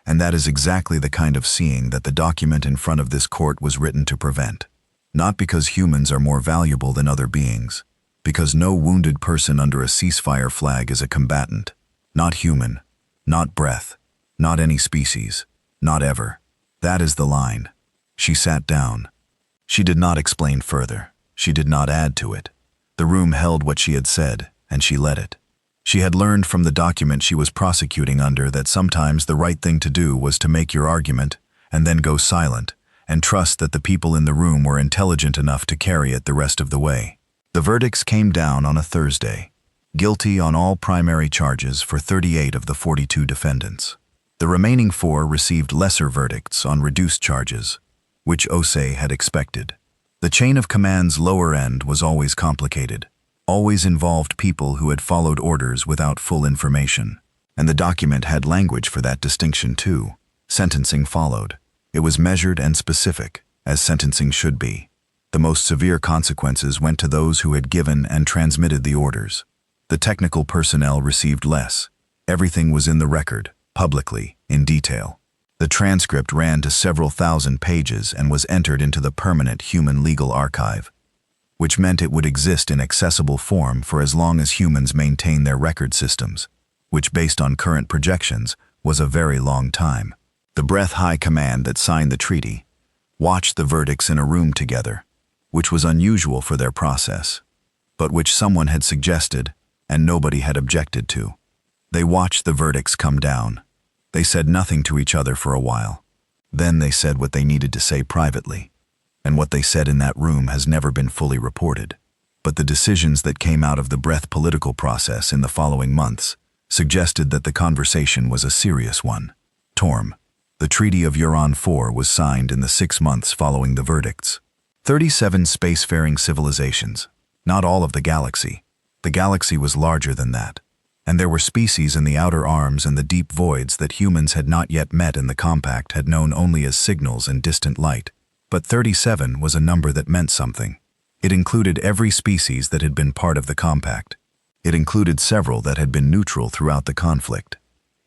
And that is exactly the kind of seeing that the document in front of this court was written to prevent. Not because humans are more valuable than other beings, because no wounded person under a ceasefire flag is a combatant. Not human, not breath, not any species, not ever. That is the line. She sat down. She did not explain further. She did not add to it. The room held what she had said, and she let it. She had learned from the document she was prosecuting under that sometimes the right thing to do was to make your argument and then go silent, and trust that the people in the room were intelligent enough to carry it the rest of the way. The verdicts came down on a Thursday. Guilty on all primary charges for 38 of the 42 defendants. The remaining 4 received lesser verdicts on reduced charges, which Osei had expected. The chain of command's lower end was always complicated, always involved people who had followed orders without full information. And the document had language for that distinction too. Sentencing followed. It was measured and specific, as sentencing should be. The most severe consequences went to those who had given and transmitted the orders. The technical personnel received less. Everything was in the record, publicly, in detail. The transcript ran to several thousand pages and was entered into the permanent human legal archive, which meant it would exist in accessible form for as long as humans maintain their record systems, which based on current projections was a very long time. The Breath High Command that signed the treaty watched the verdicts in a room together, which was unusual for their process, but which someone had suggested and nobody had objected to. They watched the verdicts come down. They said nothing to each other for a while. Then they said what they needed to say privately, and what they said in that room has never been fully reported. But the decisions that came out of the Breath political process in the following months suggested that the conversation was a serious one. Torm. The Treaty of Uran 4 was signed in the 6 months following the verdicts. 37 spacefaring civilizations, not all of the galaxy. The galaxy was larger than that, and there were species in the outer arms and the deep voids that humans had not yet met in the compact had known only as signals and distant light. But 37 was a number that meant something. It included every species that had been part of the compact. It included several that had been neutral throughout the conflict.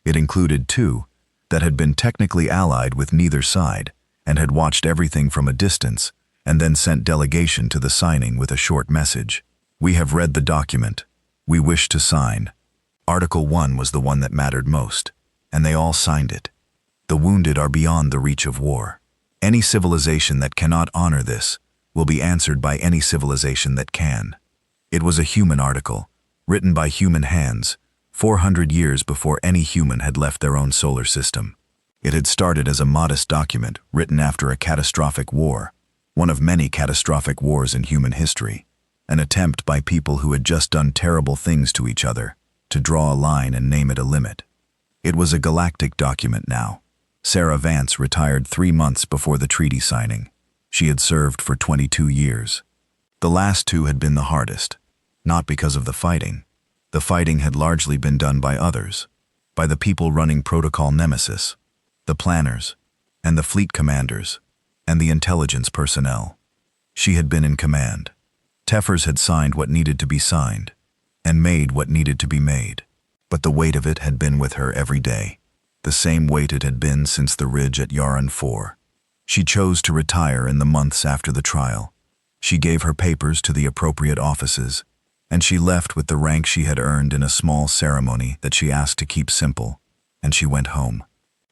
It included 2 that had been technically allied with neither side and had watched everything from a distance and then sent delegation to the signing with a short message. We have read the document. We wish to sign. Article 1 was the one that mattered most, and they all signed it. The wounded are beyond the reach of war. Any civilization that cannot honor this will be answered by any civilization that can. It was a human article, written by human hands, 400 years before any human had left their own solar system. It had started as a modest document written after a catastrophic war, one of many catastrophic wars in human history, an attempt by people who had just done terrible things to each other to draw a line and name it a limit. It was a galactic document now. Sarah Vance retired 3 months before the treaty signing. She had served for 22 years. The last 2 had been the hardest, not because of the fighting. The fighting had largely been done by others, by the people running Protocol Nemesis, the planners, and the fleet commanders, and the intelligence personnel. She had been in command. Teffers had signed what needed to be signed, and made what needed to be made. But the weight of it had been with her every day. The same weight it had been since the ridge at Uran 4. She chose to retire in the months after the trial. She gave her papers to the appropriate offices, and she left with the rank she had earned in a small ceremony that she asked to keep simple, and she went home.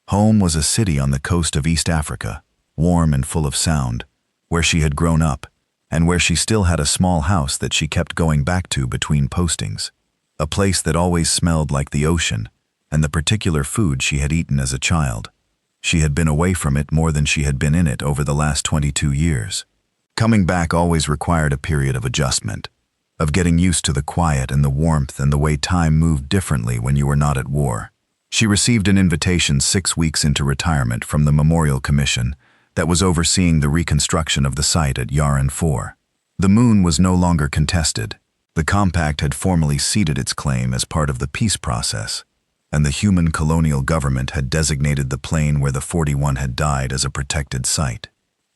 Home was a city on the coast of East Africa, warm and full of sound, where she had grown up, and where she still had a small house that she kept going back to between postings, a place that always smelled like the ocean, and the particular food she had eaten as a child. She had been away from it more than she had been in it over the last 22 years. Coming back always required a period of adjustment, of getting used to the quiet and the warmth and the way time moved differently when you were not at war. She received an invitation 6 weeks into retirement from the Memorial Commission that was overseeing the reconstruction of the site at Uran 4. The moon was no longer contested. The compact had formally ceded its claim as part of the peace process, and the human colonial government had designated the plain where the 41 had died as a protected site.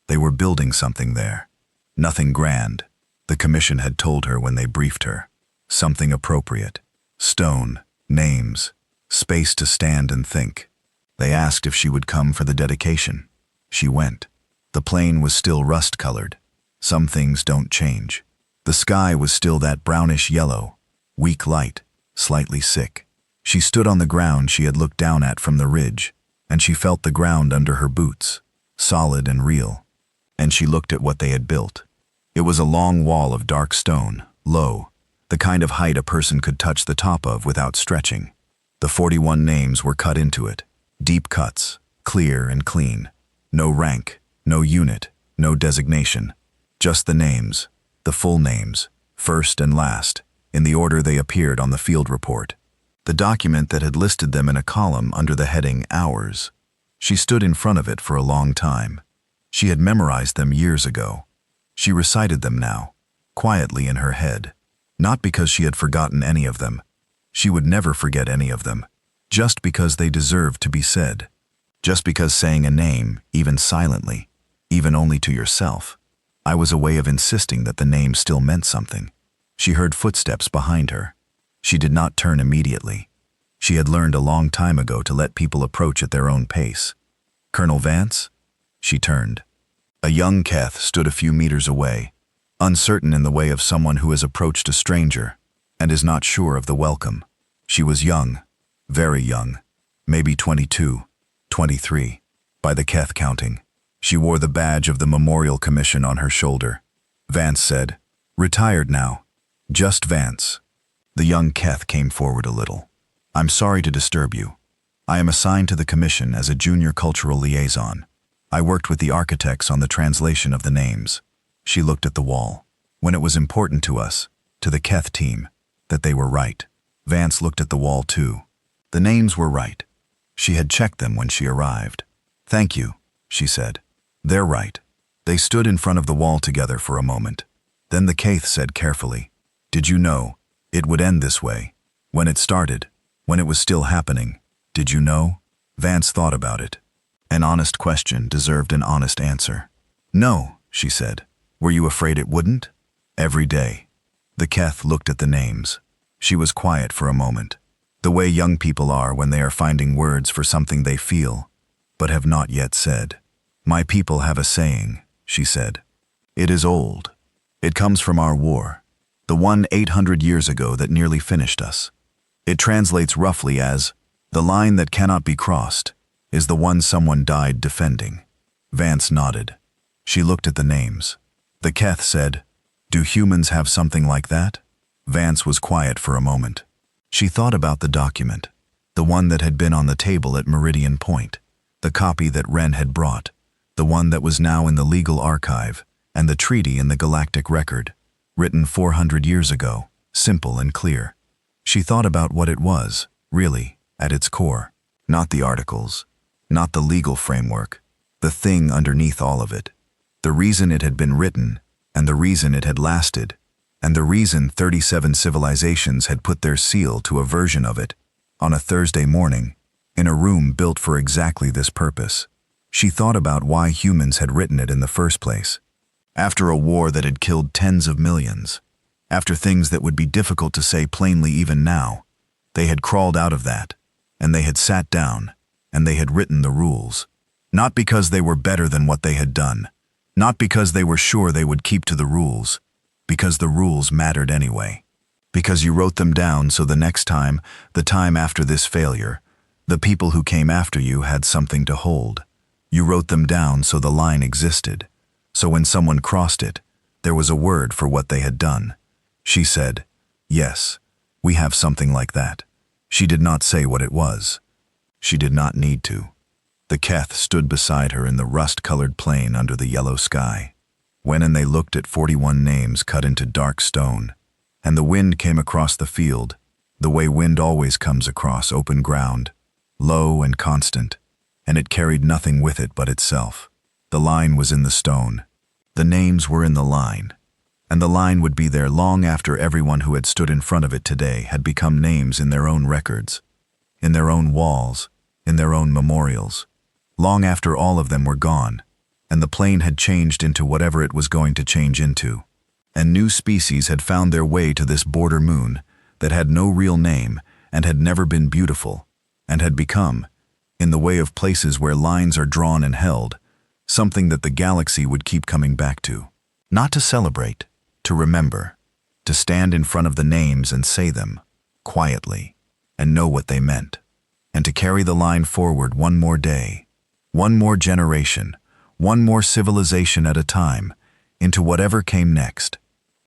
They were building something there. Nothing grand, the commission had told her when they briefed her. Something appropriate. Stone, names, space to stand and think. They asked if she would come for the dedication. She went. The plain was still rust-colored. Some things don't change. The sky was still that brownish yellow, weak light, slightly sick. She stood on the ground she had looked down at from the ridge, and she felt the ground under her boots, solid and real. And she looked at what they had built. It was a long wall of dark stone, low, the kind of height a person could touch the top of without stretching. The 41 names were cut into it, deep cuts, clear and clean. No rank, no unit, no designation. Just the names, the full names, first and last, in the order they appeared on the field report. The document that had listed them in a column under the heading Hours. She stood in front of it for a long time. She had memorized them years ago. She recited them now, quietly in her head. Not because she had forgotten any of them. She would never forget any of them. Just because they deserved to be said. Just because saying a name, even silently, even only to yourself, was a way of insisting that the name still meant something. She heard footsteps behind her. She did not turn immediately. She had learned a long time ago to let people approach at their own pace. Colonel Vance? She turned. A young Keth stood a few meters away, uncertain in the way of someone who has approached a stranger and is not sure of the welcome. She was young, very young, maybe 22, 23, by the Keth counting. She wore the badge of the Memorial Commission on her shoulder. Vance said, "Retired now. Just Vance." The young Keth came forward a little. "I'm sorry to disturb you. I am assigned to the commission as a junior cultural liaison. I worked with the architects on the translation of the names." She looked at the wall. "When it was important to us, to the Keth team, that they were right." Vance looked at the wall too. The names were right. She had checked them when she arrived. "Thank you," she said. "They're right." They stood in front of the wall together for a moment. Then the Keth said carefully, "Did you know it would end this way? When it started, when it was still happening, did you know?" Vance thought about it. An honest question deserved an honest answer. "No," she said. "Were you afraid it wouldn't?" "Every day." The Keth looked at the names. She was quiet for a moment. The way young people are when they are finding words for something they feel, but have not yet said. "My people have a saying," she said. "It is old. It comes from our war, the one 800 years ago that nearly finished us. It translates roughly as, 'The line that cannot be crossed is the one someone died defending.'" Vance nodded. She looked at the names. The Keth said, "Do humans have something like that?" Vance was quiet for a moment. She thought about the document, the one that had been on the table at Meridian Point, the copy that Wren had brought, the one that was now in the legal archive, and the treaty in the Galactic record, written 400 years ago, simple and clear. She thought about what it was, really, at its core. Not the articles, not the legal framework, the thing underneath all of it. The reason it had been written, and the reason it had lasted, and the reason 37 civilizations had put their seal to a version of it, on a Thursday morning, in a room built for exactly this purpose. She thought about why humans had written it in the first place. After a war that had killed tens of millions, after things that would be difficult to say plainly even now, they had crawled out of that, and they had sat down, and they had written the rules. Not because they were better than what they had done, not because they were sure they would keep to the rules, because the rules mattered anyway. Because you wrote them down so the next time, the time after this failure, the people who came after you had something to hold. You wrote them down so the line existed. So when someone crossed it, there was a word for what they had done. She said, "Yes, we have something like that." She did not say what it was. She did not need to. The Keth stood beside her in the rust-colored plain under the yellow sky. When and they looked at 41 names cut into dark stone, and the wind came across the field, the way wind always comes across open ground, low and constant, and it carried nothing with it but itself. The line was in the stone. The names were in the line, and the line would be there long after everyone who had stood in front of it today had become names in their own records, in their own walls, in their own memorials, long after all of them were gone, and the plane had changed into whatever it was going to change into, and new species had found their way to this border moon that had no real name and had never been beautiful, and had become, in the way of places where lines are drawn and held, something that the galaxy would keep coming back to. Not to celebrate, to remember, to stand in front of the names and say them, quietly, and know what they meant, and to carry the line forward one more day, one more generation, one more civilization at a time, into whatever came next.